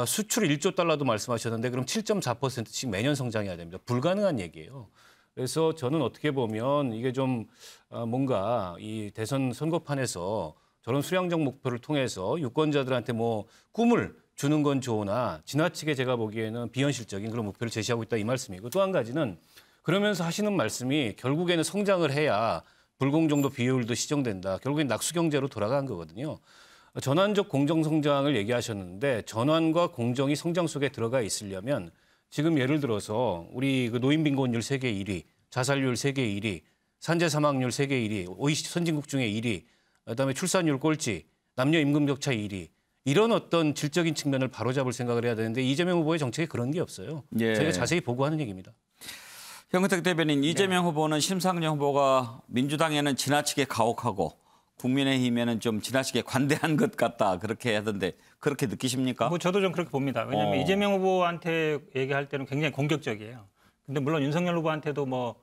수출 1조 달러도 말씀하셨는데 그럼 7.4%씩 매년 성장해야 됩니다. 불가능한 얘기예요. 그래서 저는 어떻게 보면 이게 좀 뭔가 이 대선 선거판에서 저런 수량적 목표를 통해서 유권자들한테 뭐 꿈을 주는 건 좋으나 지나치게 제가 보기에는 비현실적인 그런 목표를 제시하고 있다 이 말씀이고 또 한 가지는 그러면서 하시는 말씀이 결국에는 성장을 해야 불공정도 비효율도 시정된다. 결국엔 낙수경제로 돌아간 거거든요. 전환적 공정성장을 얘기하셨는데 전환과 공정이 성장 속에 들어가 있으려면 지금 예를 들어서 우리 그 노인 빈곤율 세계 1위, 자살률 세계 1위, 산재 사망률 세계 1위, OECD 선진국 중에 1위, 그다음에 출산율 꼴찌, 남녀 임금 격차 1위. 이런 어떤 질적인 측면을 바로잡을 생각을 해야 되는데 이재명 후보의 정책에 그런 게 없어요. 예. 저희가 자세히 보고하는 얘기입니다. 형은택 대변인, 이재명 후보는 심상정 후보가 민주당에는 지나치게 가혹하고 국민의힘에는 좀 지나치게 관대한 것 같다 그렇게 하던데 그렇게 느끼십니까? 뭐 저도 좀 그렇게 봅니다. 왜냐하면 이재명 후보한테 얘기할 때는 굉장히 공격적이에요. 근데 물론 윤석열 후보한테도 뭐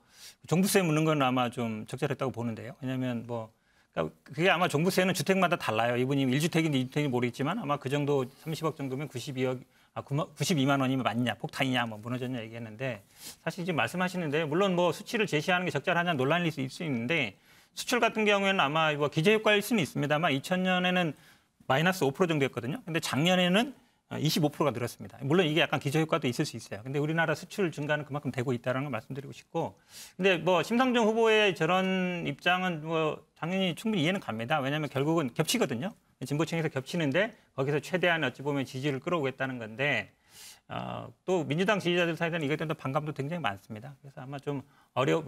종부세 묻는 건 아마 좀 적절했다고 보는데요. 왜냐하면 뭐 그러니까 그게 아마 종부세는 주택마다 달라요. 이분이 1주택인지 2주택인지 모르겠지만 아마 그 정도 30억 정도면 92만 원이면 맞냐, 폭탄이냐, 뭐 무너졌냐 얘기했는데 사실 지금 말씀하시는데 물론 뭐 수치를 제시하는 게 적절하냐 논란일 수 있는데 수출 같은 경우에는 아마 뭐 기저효과일 수는 있습니다만 2000년에는 마이너스 5% 정도였거든요. 근데 작년에는 25%가 늘었습니다. 물론 이게 약간 기저효과도 있을 수 있어요. 근데 우리나라 수출 증가는 그만큼 되고 있다는 걸 말씀드리고 싶고, 근데 뭐 심상정 후보의 저런 입장은 뭐 당연히 충분히 이해는 갑니다. 왜냐하면 결국은 겹치거든요. 진보층에서 겹치는데 거기서 최대한 어찌 보면 지지를 끌어오겠다는 건데 또 민주당 지지자들 사이에는 이것에 대한 반감도 굉장히 많습니다. 그래서 아마 좀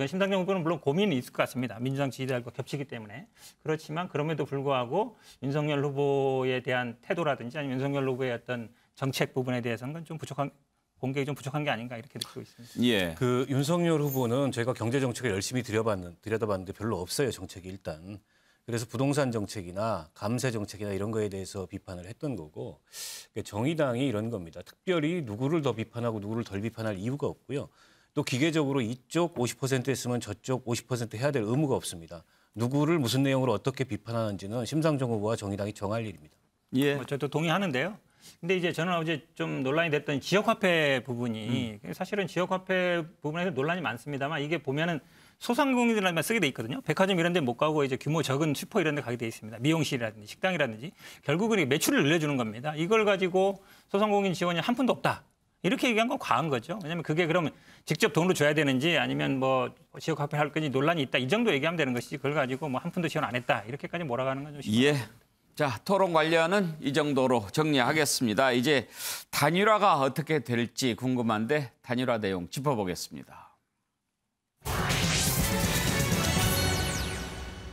심상정 후보는 물론 고민이 있을 것 같습니다. 민주당 지지자들과 겹치기 때문에. 그렇지만 그럼에도 불구하고 윤석열 후보에 대한 태도라든지 아니면 윤석열 후보의 어떤 정책 부분에 대해서는 좀 부족한 공격이 좀 부족한 게 아닌가 이렇게 느끼고 있습니다. 예. 그 윤석열 후보는 저희가 경제 정책을 열심히 들여다봤는데 별로 없어요, 정책이 일단. 그래서 부동산 정책이나 감세 정책이나 이런 거에 대해서 비판을 했던 거고 정의당이 이런 겁니다. 특별히 누구를 더 비판하고 누구를 덜 비판할 이유가 없고요. 또 기계적으로 이쪽 50% 했으면 저쪽 50% 해야 될 의무가 없습니다. 누구를 무슨 내용으로 어떻게 비판하는지는 심상정 후보와 정의당이 정할 일입니다. 예. 저도 동의하는데요. 근데 이제 저는 어제 좀 논란이 됐던 지역화폐 부분이 사실은 지역화폐 부분에서 논란이 많습니다만 이게 보면은 소상공인들만 쓰게 돼 있거든요. 백화점 이런 데 못 가고 이제 규모 적은 슈퍼 이런 데 가게 돼 있습니다. 미용실이라든지 식당이라든지 결국은 매출을 늘려주는 겁니다. 이걸 가지고 소상공인 지원이 한 푼도 없다. 이렇게 얘기한 건 과한 거죠. 왜냐하면 그게 그러면 직접 돈으로 줘야 되는지 아니면 뭐 지역화폐 할 건지 논란이 있다. 이 정도 얘기하면 되는 것이지 그걸 가지고 뭐 한 푼도 지원 안 했다. 이렇게까지 몰아가는 건 좀 심하죠. 예. 자, 토론 관련은 이 정도로 정리하겠습니다. 이제 단일화가 어떻게 될지 궁금한데 단일화 내용 짚어보겠습니다.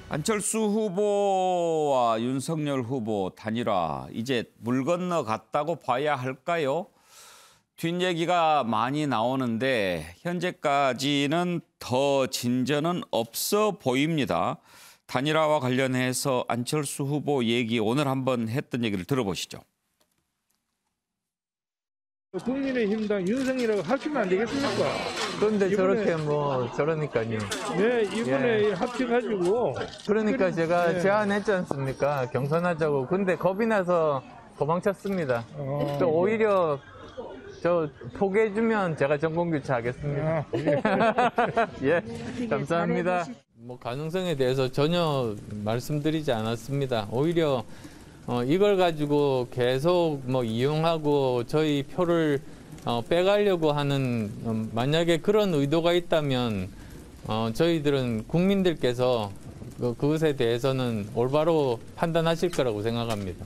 안철수 후보와 윤석열 후보 단일화 이제 물 건너갔다고 봐야 할까요? 뒷얘기가 많이 나오는데 현재까지는 더 진전은 없어 보입니다. 단일화와 관련해서 안철수 후보 얘기 오늘 한번 했던 얘기를 들어보시죠. 국민의힘당 윤석열하고 합치면 안 되겠습니까? 그런데 저렇게 뭐 저러니까요. 네, 이번에 합쳐가지고. 그러니까 제가 네. 제안했지 않습니까? 경선하자고. 근데 겁이 나서 도망쳤습니다. 또 오히려 저 포기해주면 제가 정권교체 하겠습니다. 예, 감사합니다. 뭐 가능성에 대해서 전혀 말씀드리지 않았습니다. 오히려 이걸 가지고 계속 뭐 이용하고 저희 표를 빼가려고 하는 만약에 그런 의도가 있다면 저희들은 국민들께서 그것에 대해서는 올바로 판단하실 거라고 생각합니다.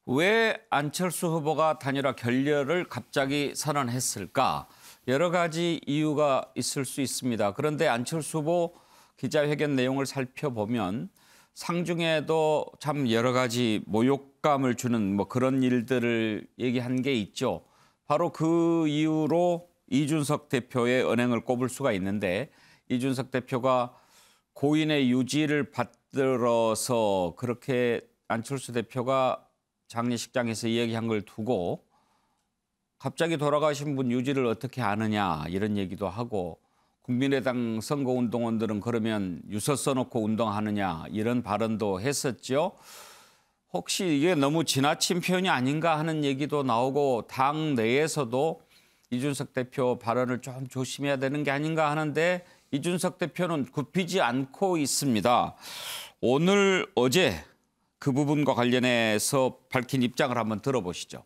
왜 안철수 후보가 단일화 결렬을 갑자기 선언했을까? 여러 가지 이유가 있을 수 있습니다. 그런데 안철수 후보 기자회견 내용을 살펴보면 상중에도 참 여러 가지 모욕감을 주는 뭐 그런 일들을 얘기한 게 있죠. 바로 그 이유로 이준석 대표의 언행을 꼽을 수가 있는데 이준석 대표가 고인의 유지를 받들어서 그렇게 안철수 대표가 장례식장에서 이야기한 걸 두고 갑자기 돌아가신 분 유지를 어떻게 아느냐 이런 얘기도 하고 국민의당 선거운동원들은 그러면 유서 써놓고 운동하느냐 이런 발언도 했었죠. 혹시 이게 너무 지나친 표현이 아닌가 하는 얘기도 나오고 당 내에서도 이준석 대표 발언을 좀 조심해야 되는 게 아닌가 하는데 이준석 대표는 굽히지 않고 있습니다. 오늘 어제 그 부분과 관련해서 밝힌 입장을 한번 들어보시죠.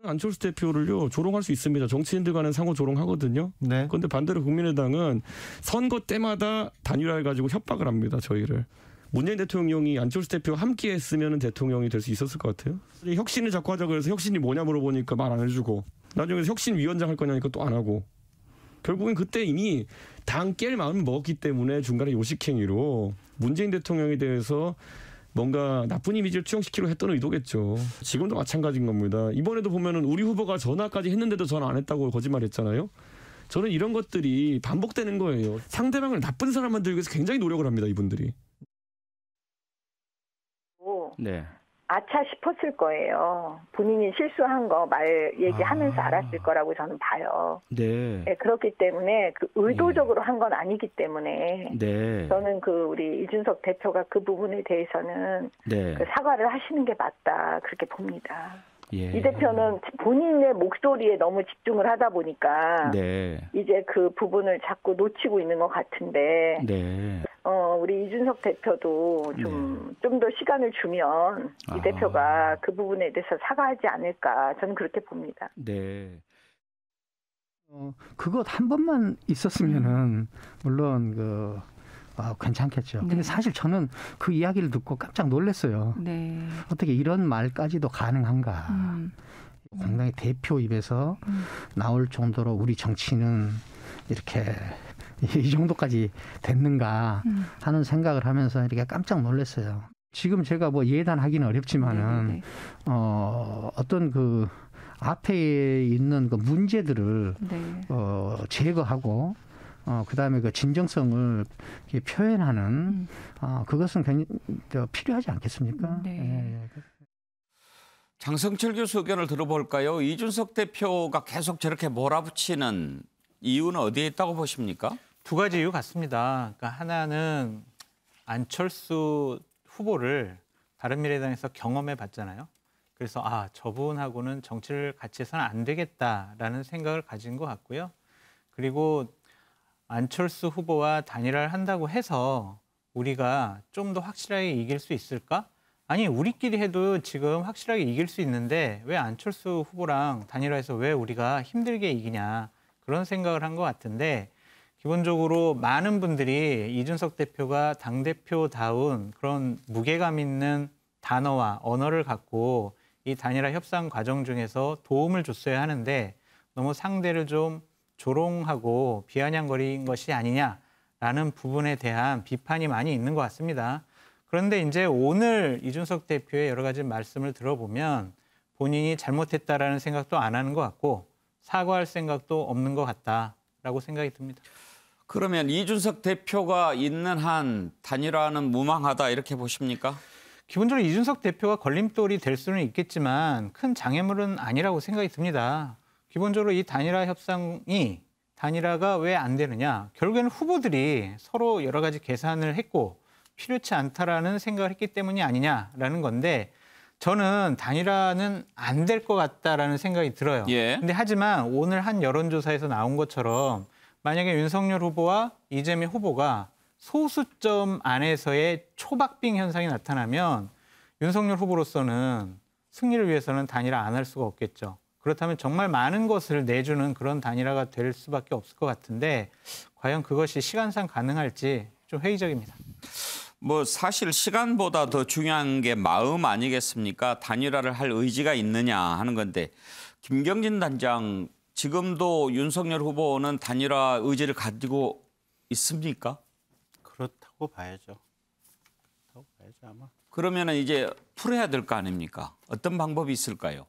안철수 대표를요 조롱할 수 있습니다. 정치인들 간은 상호 조롱하거든요. 네. 그런데 반대로 국민의당은 선거 때마다 단일화해 가지고 협박을 합니다. 저희를. 문재인 대통령이 안철수 대표와 함께 했으면 대통령이 될 수 있었을 것 같아요. 혁신을 자꾸 하자고 해서 혁신이 뭐냐 물어보니까 말 안 해주고 나중에 혁신위원장 할 거냐니까 또 안 하고 결국엔 그때 이미 당 깰 마음을 먹었기 때문에 중간에 요식행위로 문재인 대통령에 대해서 뭔가 나쁜 이미지를 투영시키려고 했던 의도겠죠. 지금도 마찬가지인 겁니다. 이번에도 보면은 우리 후보가 전화까지 했는데도 전화 안 했다고 거짓말했잖아요. 저는 이런 것들이 반복되는 거예요. 상대방을 나쁜 사람 만들기 위해서 굉장히 노력을 합니다. 이분들이. 네. 아차 싶었을 거예요. 본인이 실수한 거 얘기하면서 알았을 거라고 저는 봐요. 네. 네, 그렇기 때문에 그 의도적으로 한 건 아니기 때문에 네. 저는 우리 이준석 대표가 그 부분에 대해서는 네. 그 사과를 하시는 게 맞다 그렇게 봅니다. 예. 이 대표는 본인의 목소리에 너무 집중을 하다 보니까 네. 이제 그 부분을 자꾸 놓치고 있는 것 같은데 네. 우리 이준석 대표도 좀 더 시간을 주면 이 대표가 그 부분에 대해서 사과하지 않을까 저는 그렇게 봅니다. 네. 그것 한 번만 있었으면은 물론 괜찮겠죠. 근데 사실 저는 그 이야기를 듣고 깜짝 놀랐어요. 네. 어떻게 이런 말까지도 가능한가. 공당의 대표 입에서 나올 정도로 우리 정치는 이렇게 이 정도까지 됐는가 하는 생각을 하면서 이렇게 깜짝 놀랐어요. 지금 제가 뭐 예단하기는 어렵지만은 어떤 그 앞에 있는 그 문제들을 제거하고 그다음에 그 진정성을 표현하는 그것은 굉장히 필요하지 않겠습니까? 네. 장성철 교수 의견을 들어볼까요? 이준석 대표가 계속 저렇게 몰아붙이는 이유는 어디에 있다고 보십니까? 두 가지 이유 같습니다. 그러니까 하나는 안철수 후보를 바른미래당에서 경험해 봤잖아요. 그래서 저분하고는 정치를 같이 해서는 안 되겠다라는 생각을 가진 것 같고요. 그리고 안철수 후보와 단일화를 한다고 해서 우리가 좀 더 확실하게 이길 수 있을까? 아니 우리끼리 해도 지금 확실하게 이길 수 있는데 왜 안철수 후보랑 단일화해서 왜 우리가 힘들게 이기냐 그런 생각을 한 것 같은데 기본적으로 많은 분들이 이준석 대표가 당대표다운 그런 무게감 있는 단어와 언어를 갖고 이 단일화 협상 과정 중에서 도움을 줬어야 하는데 너무 상대를 좀 조롱하고 비아냥거린 것이 아니냐라는 부분에 대한 비판이 많이 있는 것 같습니다. 그런데 이제 오늘 이준석 대표의 여러 가지 말씀을 들어보면 본인이 잘못했다라는 생각도 안 하는 것 같고 사과할 생각도 없는 것 같다라고 생각이 듭니다. 그러면 이준석 대표가 있는 한 단일화는 무망하다 이렇게 보십니까? 기본적으로 이준석 대표가 걸림돌이 될 수는 있겠지만 큰 장애물은 아니라고 생각이 듭니다. 기본적으로 이 단일화가 왜 안 되느냐. 결국에는 후보들이 서로 여러 가지 계산을 했고 필요치 않다라는 생각을 했기 때문이 아니냐라는 건데 저는 단일화는 안 될 것 같다라는 생각이 들어요. 근데 하지만 오늘 한 여론조사에서 나온 것처럼 만약에 윤석열 후보와 이재명 후보가 소수점 안에서의 초박빙 현상이 나타나면 윤석열 후보로서는 승리를 위해서는 단일화 안 할 수가 없겠죠. 그렇다면 정말 많은 것을 내주는 그런 단일화가 될 수밖에 없을 것 같은데 과연 그것이 시간상 가능할지 좀 회의적입니다. 뭐 사실 시간보다 더 중요한 게 마음 아니겠습니까? 단일화를 할 의지가 있느냐 하는 건데 김경진 단장 지금도 윤석열 후보는 단일화 의지를 가지고 있습니까? 그렇다고 봐야죠. 아마. 그러면은 이제 풀어야 될 거 아닙니까? 어떤 방법이 있을까요?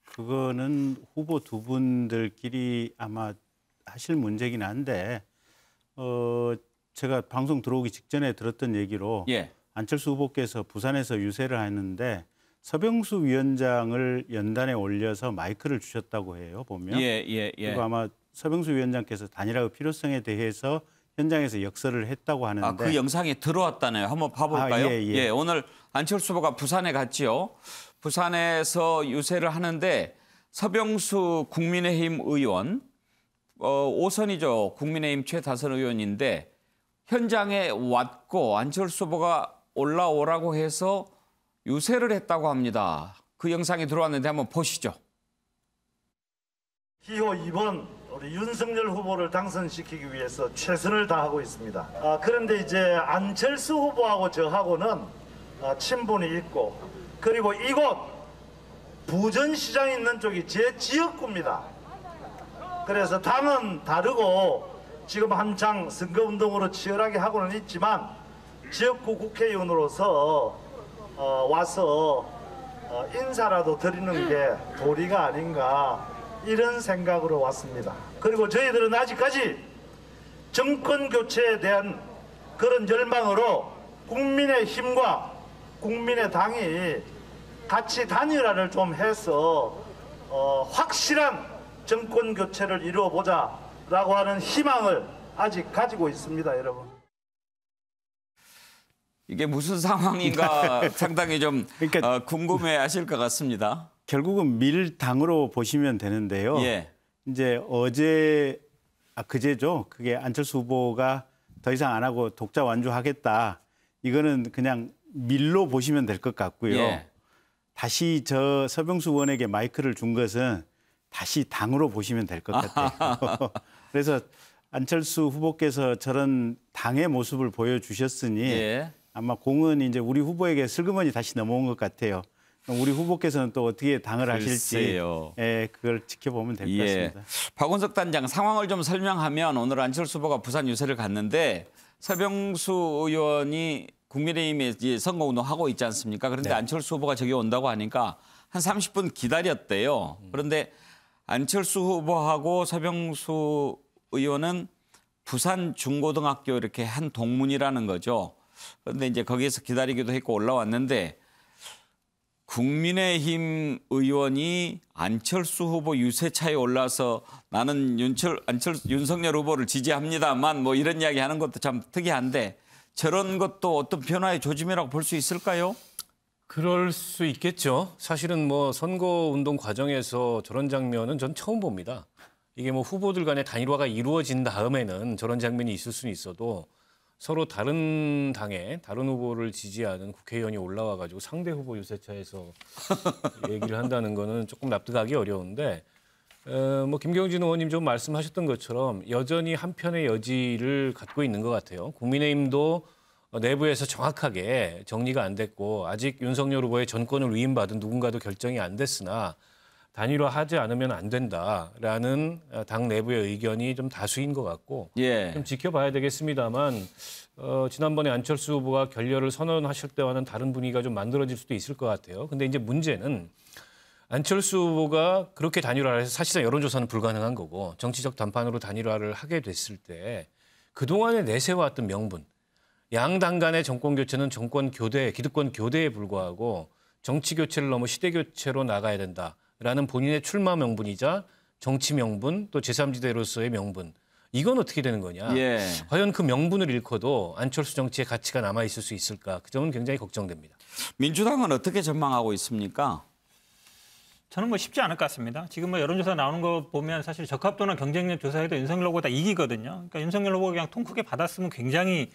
그거는 후보 두 분들끼리 아마 하실 문제긴 한데 제가 방송 들어오기 직전에 들었던 얘기로 안철수 후보께서 부산에서 유세를 하는데 서병수 위원장을 연단에 올려서 마이크를 주셨다고 해요. 보면. 그리고 아마 서병수 위원장께서 단일화의 필요성에 대해서 현장에서 역설을 했다고 하는데. 그 영상이 들어왔다네요. 한번 봐볼까요? 오늘 안철수 후보가 부산에 갔지요. 부산에서 유세를 하는데 서병수 국민의힘 의원, 5선이죠. 국민의힘 최다선 의원인데 현장에 왔고 안철수 후보가 올라오라고 해서 유세를 했다고 합니다. 그 영상이 들어왔는데 한번 보시죠. 기호 2번 우리 윤석열 후보를 당선시키기 위해서 최선을 다하고 있습니다. 그런데 이제 안철수 후보하고 저하고는 친분이 있고 그리고 이곳 부전시장 있는 쪽이 제 지역구입니다. 그래서 당은 다르고 지금 한창 선거운동으로 치열하게 하고는 있지만 지역구 국회의원으로서 와서 인사라도 드리는 게 도리가 아닌가 이런 생각으로 왔습니다. 그리고 저희들은 아직까지 정권 교체에 대한 그런 열망으로 국민의 힘과 국민의 당이 같이 단일화를 좀 해서 확실한 정권 교체를 이루어보자라고 하는 희망을 아직 가지고 있습니다, 여러분. 이게 무슨 상황인가 상당히 좀 궁금해하실 것 같습니다. 결국은 밀당으로 보시면 되는데요. 이제 그제죠. 그게 안철수 후보가 더 이상 안 하고 독자 완주하겠다. 이거는 그냥 밀로 보시면 될 것 같고요. 다시 저 서병수 의원에게 마이크를 준 것은 다시 당으로 보시면 될 것 같아요. 그래서 안철수 후보께서 저런 당의 모습을 보여주셨으니 아마 공은 이제 우리 후보에게 슬그머니 다시 넘어온 것 같아요. 우리 후보께서는 또 어떻게 당을 하실지 그걸 지켜보면 될 것 같습니다. 박원석 단장 상황을 좀 설명하면 오늘 안철수 후보가 부산 유세를 갔는데 서병수 의원이 국민의힘에 이제 선거운동하고 있지 않습니까? 그런데 안철수 후보가 저기 온다고 하니까 한 30분 기다렸대요. 그런데 안철수 후보하고 서병수 의원은 부산 중고등학교 이렇게 한 동문이라는 거죠. 그런데 이제 거기에서 기다리기도 했고 올라왔는데 국민의힘 의원이 안철수 후보 유세차에 올라서 나는 윤석열 후보를 지지합니다만 뭐 이런 이야기 하는 것도 참 특이한데 저런 것도 어떤 변화의 조짐이라고 볼 수 있을까요? 그럴 수 있겠죠. 사실은 뭐 선거운동 과정에서 저런 장면은 전 처음 봅니다. 이게 뭐 후보들 간의 단일화가 이루어진 다음에는 저런 장면이 있을 수는 있어도 서로 다른 당의 다른 후보를 지지하는 국회의원이 올라와가지고 상대 후보 유세차에서 얘기를 한다는 거는 조금 납득하기 어려운데 뭐 김경진 의원님 좀 말씀하셨던 것처럼 여전히 한편의 여지를 갖고 있는 것 같아요. 국민의힘도 내부에서 정확하게 정리가 안 됐고 아직 윤석열 후보의 전권을 위임받은 누군가도 결정이 안 됐으나 단일화하지 않으면 안 된다라는 당 내부의 의견이 좀 다수인 것 같고 좀 지켜봐야 되겠습니다만 지난번에 안철수 후보가 결렬을 선언하실 때와는 다른 분위기가 좀 만들어질 수도 있을 것 같아요. 근데 이제 문제는 안철수 후보가 그렇게 단일화를 해서 사실상 여론조사는 불가능한 거고 정치적 단판으로 단일화를 하게 됐을 때 그동안에 내세워왔던 명분, 양당 간의 정권 교체는 정권 교대, 기득권 교대에 불과하고 정치 교체를 넘어 시대 교체로 나가야 된다라는 본인의 출마 명분이자 정치 명분 또 제3지대로서의 명분. 이건 어떻게 되는 거냐. 예. 과연 그 명분을 잃고도 안철수 정치의 가치가 남아있을 수 있을까. 그 점은 굉장히 걱정됩니다. 민주당은 어떻게 전망하고 있습니까? 저는 뭐 쉽지 않을 것 같습니다. 지금 뭐 여론조사 나오는 거 보면 사실 적합도나 경쟁력 조사에도 윤석열 후보가 다 이기거든요. 그러니까 윤석열 후보가 그냥 통 크게 받았으면 굉장히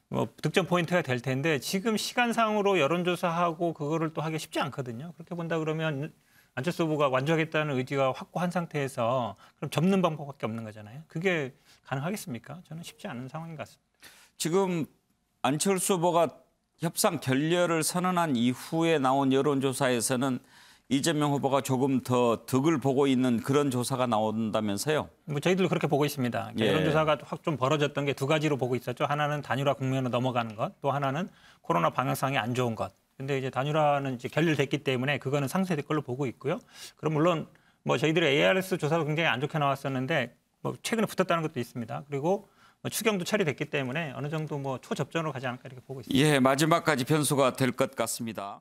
뭐 득점 포인트가 될 텐데 지금 시간상으로 여론조사하고 그거를 또 하기 쉽지 않거든요. 그렇게 본다 그러면 안철수 후보가 완주하겠다는 의지가 확고한 상태에서 그럼 접는 방법밖에 없는 거잖아요. 그게 가능하겠습니까? 저는 쉽지 않은 상황인 것 같습니다. 지금 안철수 후보가 협상 결렬을 선언한 이후에 나온 여론조사에서는 이재명 후보가 조금 더 득을 보고 있는 그런 조사가 나온다면서요? 뭐 저희들도 그렇게 보고 있습니다. 예. 여론조사가 확 좀 벌어졌던 게 두 가지로 보고 있었죠. 하나는 단일화 국면으로 넘어가는 것, 또 하나는 코로나 방역상이 안 좋은 것. 근데 이제 단일화는 이제 결렬됐기 때문에 그거는 상쇄될 걸로 보고 있고요. 그럼 물론 뭐 저희들의 ARS 조사도 굉장히 안 좋게 나왔었는데 뭐 최근에 붙었다는 것도 있습니다. 그리고 뭐 추경도 처리됐기 때문에 어느 정도 뭐 초접전으로 가지 않을까 이렇게 보고 있습니다. 예, 마지막까지 변수가 될 것 같습니다.